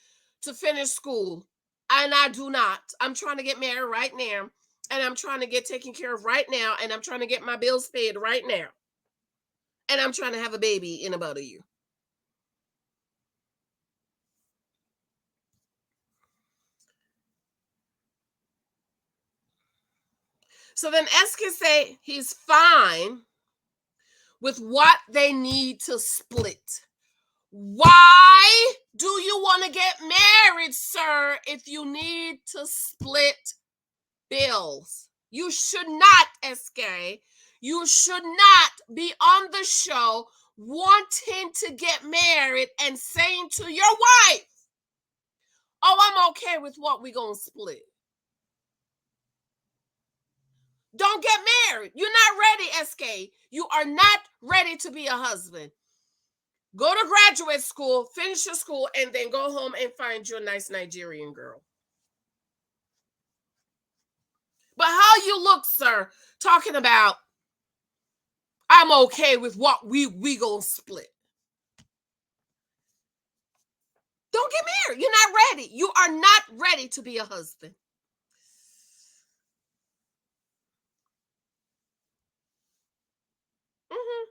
to finish school? And I do not. I'm trying to get married right now. And I'm trying to get taken care of right now. And I'm trying to get my bills paid right now. And I'm trying to have a baby in about a year. So then S can say he's fine with what they need to split. Why do you want to get married, sir, if you need to split bills? You should not, SK. You should not be on the show wanting to get married and saying to your wife, oh, I'm okay with what we're going to split. Don't get married. You're not ready, SK. You are not ready to be a husband. Go to graduate school, finish your school, and then go home and find you a nice Nigerian girl. But how you look, sir, talking about I'm okay with what we gonna split. Don't get married. You're not ready. You are not ready to be a husband. Mm-hmm.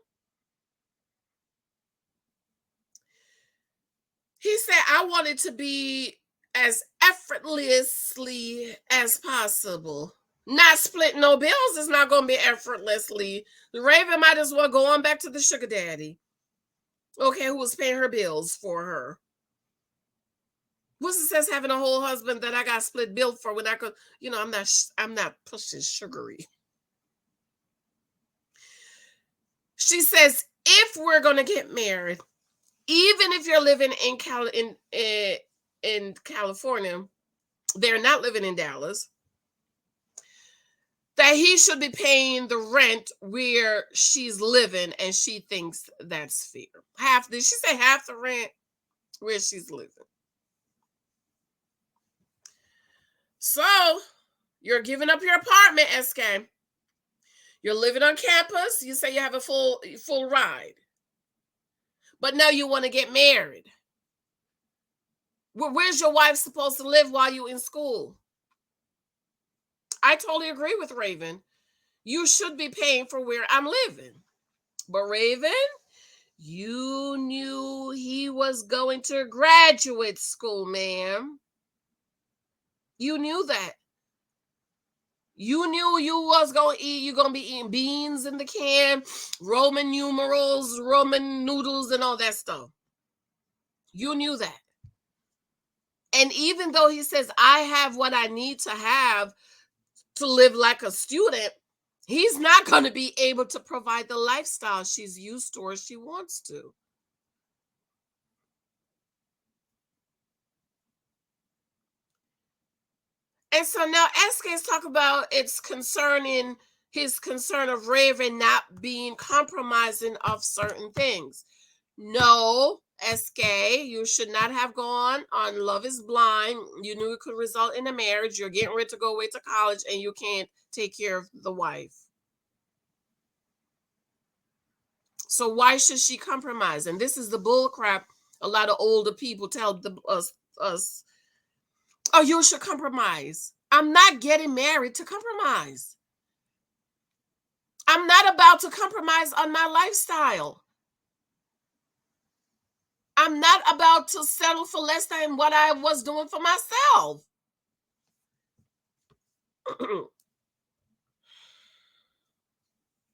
He said, I want it to be as effortlessly as possible. Not splitting no bills is not going to be effortlessly. The Raven might as well go on back to the sugar daddy. Okay, who was paying her bills for her. What's it says having a whole husband that I got split bill for when I could, I'm not pushing sugary. She says, if we're going to get married, even if you're living in California, they're not living in Dallas, that he should be paying the rent where she's living, and she thinks that's fair. Did she say half the rent where she's living? So you're giving up your apartment, SK. You're living on campus. You say you have a full ride. But now you want to get married. Where's your wife supposed to live while you're in school? I totally agree with Raven. You should be paying for where I'm living. But Raven, you knew he was going to graduate school, ma'am. You knew that. You knew you was going to eat. You're going to be eating beans in the can, Roman numerals, Roman noodles, and all that stuff. You knew that. And even though he says, I have what I need to have to live like a student, he's not going to be able to provide the lifestyle she's used to or she wants to. And so now SK is talking about his concern of Raven not being compromising of certain things. No, SK, you should not have gone on Love is Blind. You knew it could result in a marriage. You're getting ready to go away to college and you can't take care of the wife. So why should she compromise? And this is the bull crap a lot of older people tell us, oh, you should compromise. I'm not getting married to compromise. I'm not about to compromise on my lifestyle. I'm not about to settle for less than what I was doing for myself.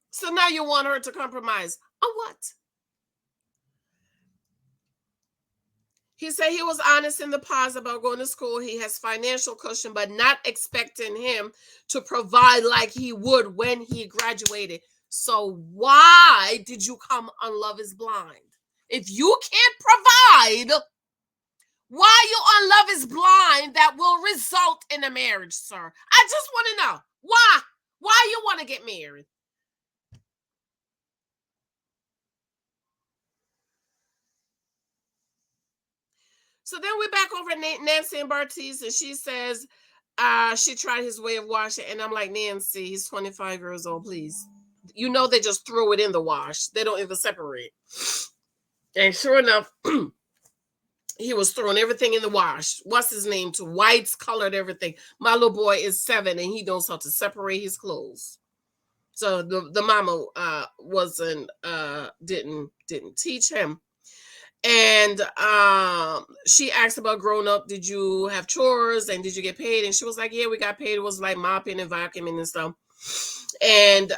So now you want her to compromise on what? He said he was honest in the past about going to school. He has financial cushion, but not expecting him to provide like he would when he graduated. So why did you come on Love is Blind? If you can't provide, why you on Love is Blind that will result in a marriage, sir? I just want to know why. Why you want to get married? So then we're back over at Nancy and Bartiz, and she says she tried his way of washing. And I'm like, Nancy, he's 25 years old, please. You know, they just throw it in the wash. They don't even separate. And sure enough, he was throwing everything in the wash. What's his name? To whites, colored everything. My little boy is 7 and he knows how to separate his clothes. So the mama wasn't didn't teach him. And she asked about growing up. Did you have chores and did you get paid? And she was like, yeah, we got paid. It was like mopping and vacuuming and stuff. And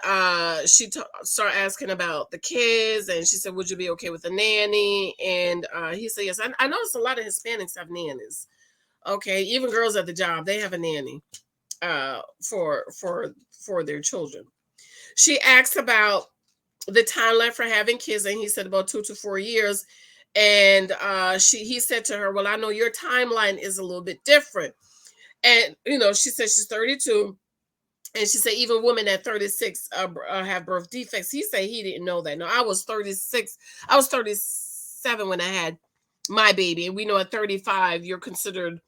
she started asking about the kids, and she said, would you be okay with a nanny? And he said, yes. I noticed a lot of Hispanics have nannies. Okay, even girls at the job, they have a nanny for their children. She asked about the timeline for having kids, and he said about 2 to 4 years. And he said to her, well, I know your timeline is a little bit different. And she said she's 32, and she said even women at 36 have birth defects. He said he didn't know that. No, I was 36. I was 37 when I had my baby, and we know at 35 you're considered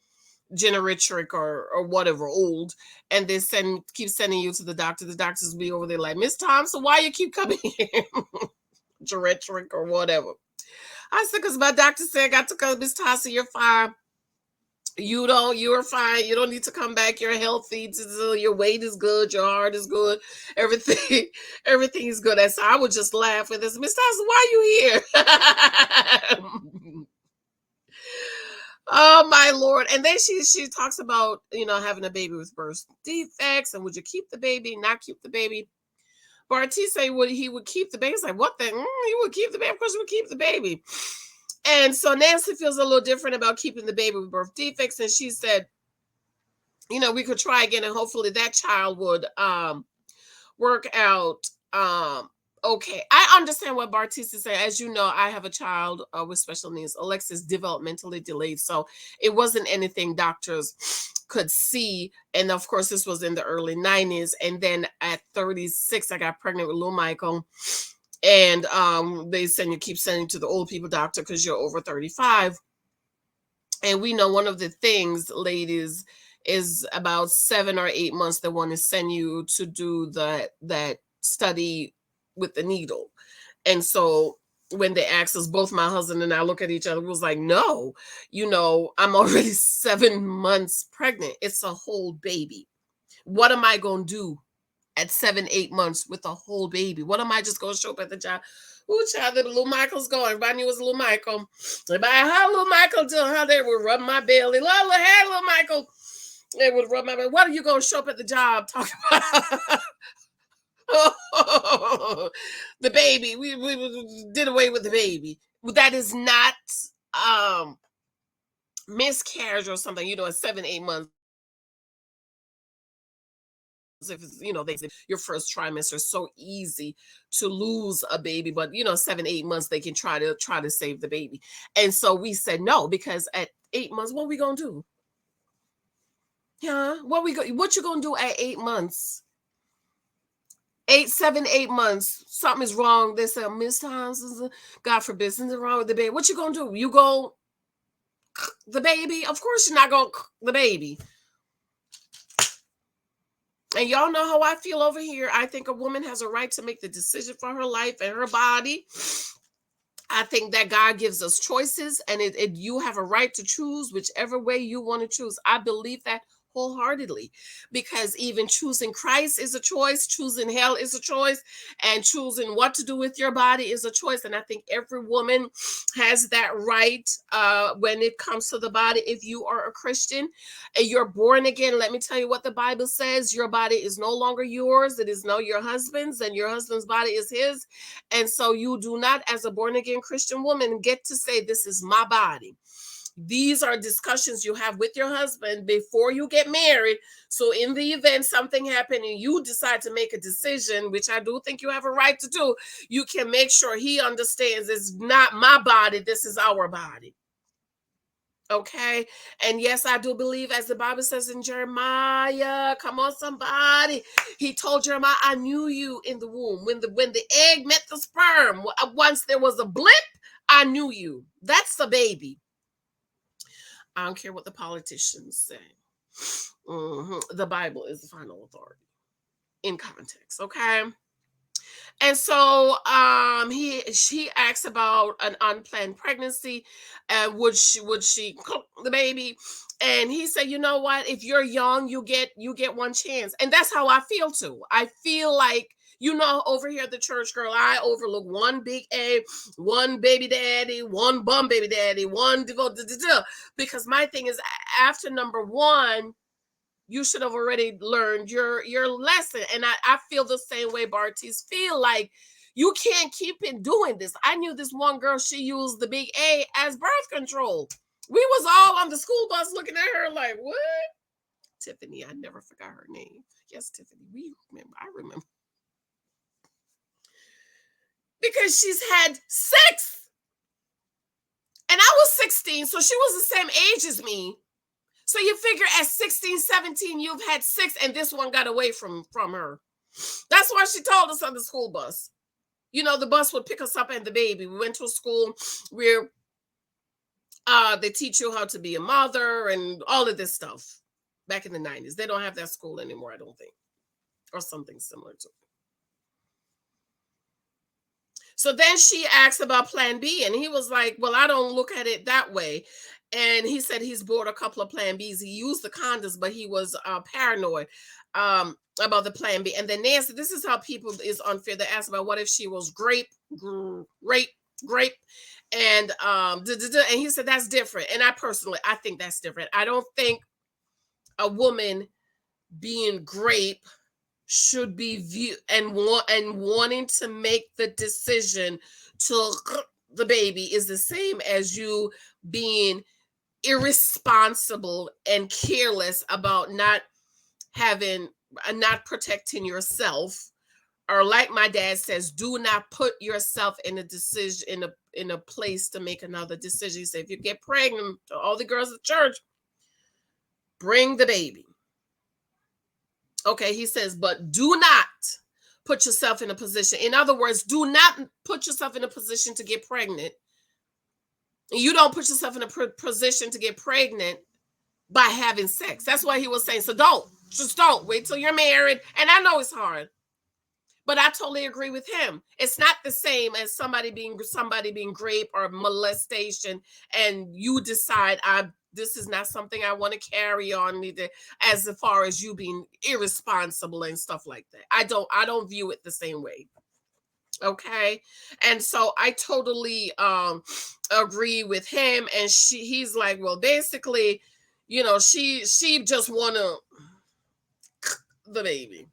geriatric or whatever, old, and they keep sending you to the doctor. The doctors will be over there like, Miss Thompson, why you keep coming here? Geriatric or whatever. I said, because my doctor said I got to come. Miss Thompson, you're fine. You're fine. You don't need to come back. You're healthy. Your weight is good. Your heart is good. Everything is good. And so I would just laugh with this. Miss Thompson, why are you here? Oh my Lord. And then she talks about, having a baby with birth defects, and would you keep the baby, not keep the baby? Bartiz say he would keep the baby. It's like, what the? He would keep the baby. Of course, he would keep the baby. And so Nancy feels a little different about keeping the baby with birth defects. And she said, we could try again, and hopefully that child would work out okay. I understand what Bartiz is saying. As you know, I have a child with special needs. Alexis developmentally delayed. So it wasn't anything doctors could see. And of course, this was in the early 90s. And then at 36, I got pregnant with little Michael. And they keep sending to the old people doctor because you're over 35. And we know one of the things, ladies, is about 7 or 8 months they want to send you to do that study with the needle. And so when they asked us, both my husband and I look at each other, we was like, no, I'm already 7 months pregnant. It's a whole baby. What am I going to do at 7, 8 months with a whole baby? What am I just going to show up at the job? Ooh, child, the little Michael's going. Everybody knew it was little Michael. Everybody, how little Michael doing? How they would rub my belly. Hey, little Michael. They would rub my belly. What are you going to show up at the job talking about? The baby. We did away with the baby. That is not miscarriage or something. At 7, 8 months. If it's, they say your first trimester is so easy to lose a baby, but 7, 8 months they can try to save the baby. And so we said no, because at 8 months, what are we gonna do? Yeah, what you gonna do at 8 months? 7, 8 months, something is wrong. They said, Miss Thompson, God forbid, something's wrong with the baby. What you gonna do? You go the baby? Of course you're not gonna the baby. And y'all know how I feel over here. I think a woman has a right to make the decision for her life and her body. I think that God gives us choices, and you have a right to choose whichever way you want to choose. I believe that wholeheartedly, because even choosing Christ is a choice, choosing hell is a choice, and choosing what to do with your body is a choice. And I think every woman has that right when it comes to the body. If you are a Christian and you're born again, let me tell you what the Bible says: your body is no longer yours, it is now your husband's, and your husband's body is his. And so you do not, as a born again Christian woman, get to say, this is my body. These are discussions you have with your husband before you get married. So in the event something happened and you decide to make a decision, which I do think you have a right to do, you can make sure he understands it's not my body, this is our body. Okay. And yes, I do believe, as the Bible says in Jeremiah, come on, somebody. He told Jeremiah, I knew you in the womb. When the egg met the sperm, once there was a blip, I knew you. That's the baby. I don't care what the politicians say. The Bible is the final authority in context, okay? And so she asks about an unplanned pregnancy, and would she cook the baby? And he said, you know what? If you're young, you get one chance. And that's how I feel too. I feel like, over here at the church, girl, I overlook one big A, one baby daddy, one bum baby daddy, one to go because my thing is, after number one, you should have already learned your lesson. And I feel the same way Bartiz feel. Like, you can't keep it doing this. I knew this one girl, she used the big A as birth control. We was all on the school bus looking at her like, what? Tiffany, I never forgot her name. Yes, Tiffany, I remember. Because she's had 6. And I was 16, so she was the same age as me. So you figure at 16, 17, you've had 6, and this one got away from her. That's why she told us on the school bus. The bus would pick us up and the baby. We went to a school where they teach you how to be a mother and all of this stuff. Back in the 90s. They don't have that school anymore, I don't think. Or something similar to it. So then she asked about plan B, and he was like, well, I don't look at it that way. And he said he's bought a couple of plan Bs. He used the condoms, but he was paranoid about the plan B. And then Nancy, this is how people is unfair. They asked about what if she was grape. And and he said that's different. And I think that's different. I don't think a woman being grape should be viewed and wanting to make the decision to the baby is the same as you being irresponsible and careless about not protecting yourself, or like my dad says, do not put yourself in a decision in a place to make another decision. He said, if you get pregnant, to all the girls at church, bring the baby. Okay, he says, but do not put yourself in a position. In other words, do not put yourself in a position to get pregnant. You don't put yourself in a position to get pregnant by having sex. That's what he was saying. So don't wait till you're married. And I know it's hard, but I totally agree with him. It's not the same as somebody being rape or molestation, and you decide this is not something I want to carry on either, as far as you being irresponsible and stuff like that. I don't view it the same way. Okay. And so I totally agree with him. And he's like, well, basically, she just wanna the baby.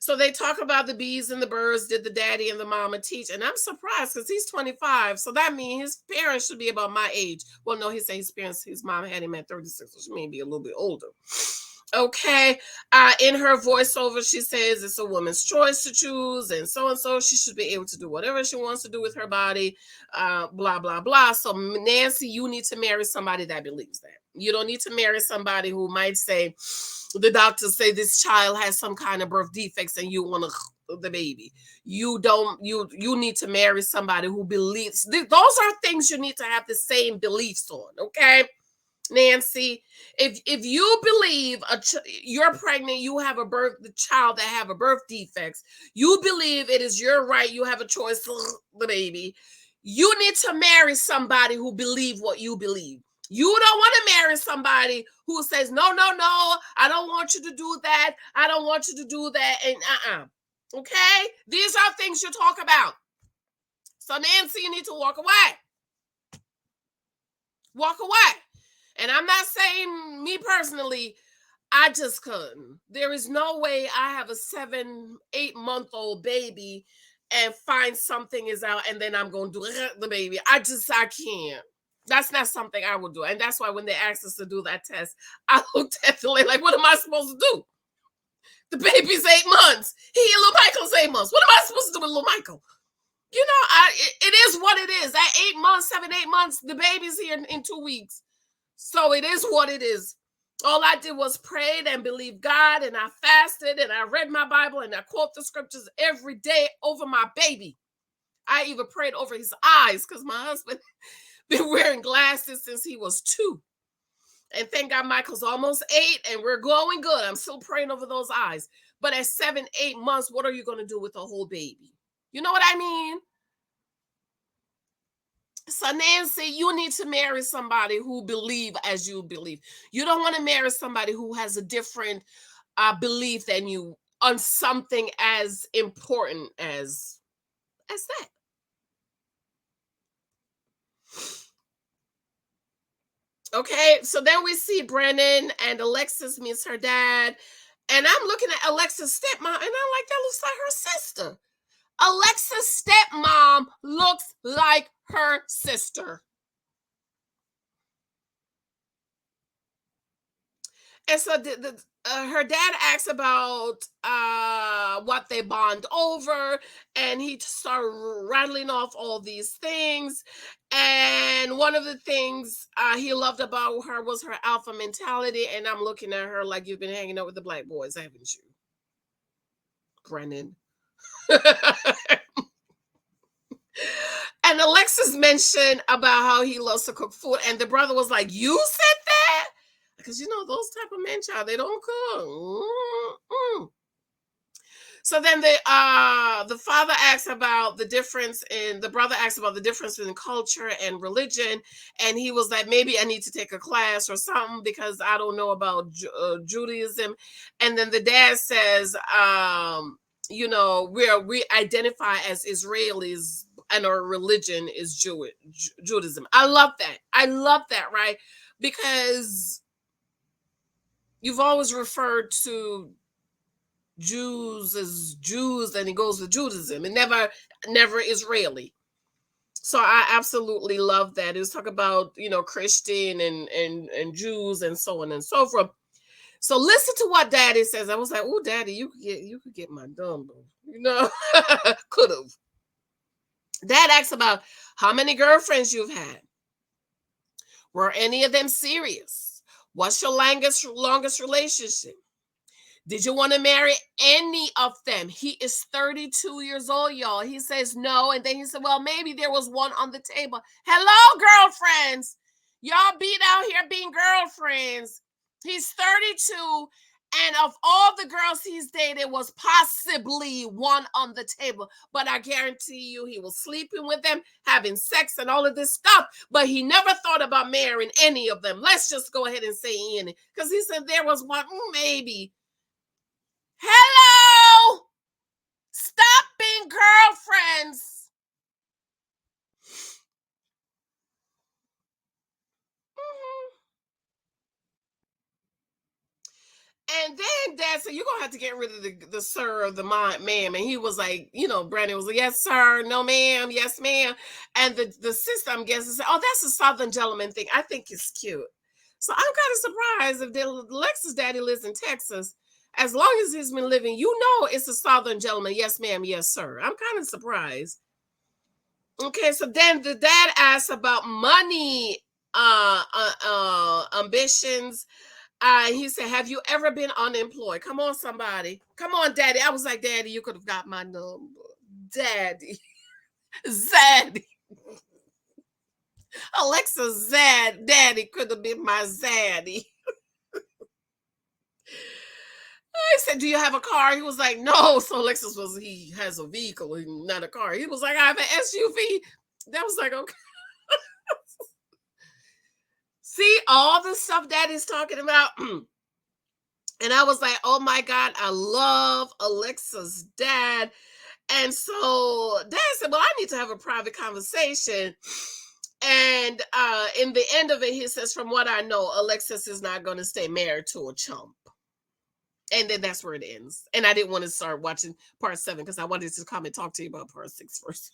So they talk about the bees and the birds. Did the daddy and the mama teach? And I'm surprised because he's 25. So that means his parents should be about my age. Well, no, he said his mom had him at 36, which may be a little bit older. Okay. In her voiceover, she says it's a woman's choice to choose, and so she should be able to do whatever she wants to do with her body, blah, blah, blah. So Nancy, you need to marry somebody that believes that. You don't need to marry somebody who might say, the doctors say this child has some kind of birth defects and you want the baby. You need to marry somebody who believes. Those are things you need to have the same beliefs on. Okay. Nancy, if you believe you're pregnant, you have the child that have a birth defects, you believe it is your right, you have a choice, the baby, you need to marry somebody who believe what you believe. You don't want to marry somebody who says, no, no, no, I don't want you to do that. I don't want you to do that. And okay? These are things you talk about. So, Nancy, you need to walk away. Walk away. And I'm not saying me personally, I just couldn't. There is no way I have a 7-8 month old baby and find something is out and then I'm going to do the baby. I can't. That's not something I would do. And that's why when they asked us to do that test, I looked at the lady like, what am I supposed to do? The baby's 8 months. Little Michael's 8 months. What am I supposed to do with little Michael? You know, it is what it is. At 8 months, 7-8 months, the baby's here in 2 weeks. So it is what it is. All I did was prayed and believe God, and I fasted, and I read my Bible, and I quote the scriptures every day over my baby. I even prayed over his eyes because my husband been wearing glasses since he was 2. And thank God Michael's almost 8, and we're going good. I'm still praying over those eyes. But at 7-8 months, what are you going to do with a whole baby? You know what I mean? So, Nancy, you need to marry somebody who believe as you believe. You don't want to marry somebody who has a different belief than you on something as important as that. Okay, so then we see Brennan and Alexis meets her dad. And I'm looking at Alexis' stepmom, and I'm like, that looks like her sister. Alexis' stepmom looks like her sister. And so her dad asks about what they bond over, and he started rattling off all these things. And one of the things he loved about her was her alpha mentality. And I'm looking at her like, you've been hanging out with the black boys, haven't you, Brennan? And Alexis mentioned about how he loves to cook food, and the brother was like, you said that? Because you know those type of men, child, they don't cook. Mm-mm. So then the father asks about the difference in the brother asks about the difference in culture and religion, and he was like, maybe I need to take a class or something because I don't know about Judaism. And then the dad says, you know, we identify as Israelis and our religion is Judaism. I love that, right? Because you've always referred to Jews as Jews, and it goes with Judaism, and never Israeli. So I absolutely love that. It was talk about, you know, Christian and Jews and so on and so forth. So listen to what Daddy says. I was like, oh, Daddy, you could get my Dumbo. You know, could have. Dad asks about how many girlfriends you've had. Were any of them serious? What's your longest relationship? Did you want to marry any of them? He is 32 years old, y'all. He says no. And then he said, well, maybe there was one on the table. Hello, girlfriends. Y'all beat out here being girlfriends. He's 32. And of all the girls he's dated, was possibly one on the table. But I guarantee you, he was sleeping with them, having sex and all of this stuff. But he never thought about marrying any of them. Let's just go ahead and say any. Because he said there was one, maybe. Hello! Stop being girlfriends. And then Dad said, you're going to have to get rid of the sir of the ma'am. And he was like, you know, Brandon was like, yes, sir. No, ma'am. Yes, ma'am. And the sister, I'm guessing, said, oh, that's a Southern gentleman thing. I think it's cute. So I'm kind of surprised if Alexis' daddy lives in Texas. As long as he's been living, you know, it's a Southern gentleman. Yes, ma'am. Yes, sir. I'm kind of surprised. Okay, so then the dad asks about money ambitions. He said, have you ever been unemployed? Come on, somebody. Come on, Daddy. I was like, Daddy, you could have got my number. Daddy. Zaddy. Alexa Zad. Daddy could have been my Zaddy. I said, do you have a car? He was like, no. So Alexis he has a vehicle, not a car. He was like, I have an SUV. That was like, okay. See all the stuff Daddy's talking about. And I was like, oh my God, I love Alexa's dad. And so Dad said, well, I need to have a private conversation. And in the end of it, he says, from what I know, Alexis is not going to stay married to a chump. And then that's where it ends. And I didn't want to start watching part 7 because I wanted to come and talk to you about part 6 first.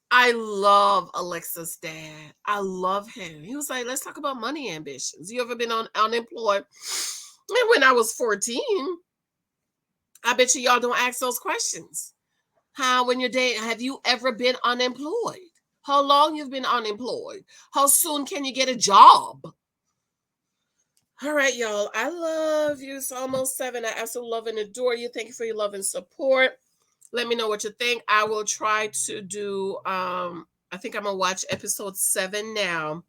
I love Alexa's dad. I love him. He was like, let's talk about money ambitions. You ever been unemployed? And when I was 14, I bet y'all don't ask those questions. How, when you're dating, have you ever been unemployed? How long you've been unemployed? How soon can you get a job? All right, y'all. I love you. It's almost 7. I absolutely love and adore you. Thank you for your love and support. Let me know what you think. I will try to do, I think I'm going to watch episode 7 now.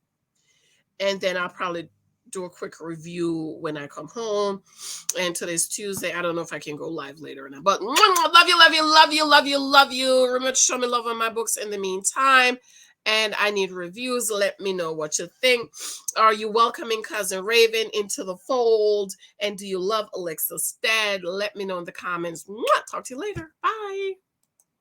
And then I'll probably do a quick review when I come home. And today's Tuesday. I don't know if I can go live later or not. But love you, love you, love you, love you, love you. Remember to show me love on my books in the meantime. And I need reviews. Let me know what you think. Are you welcoming Cousin Raven into the fold? And do you love Alexa's dad? Let me know in the comments. Talk to you later. Bye.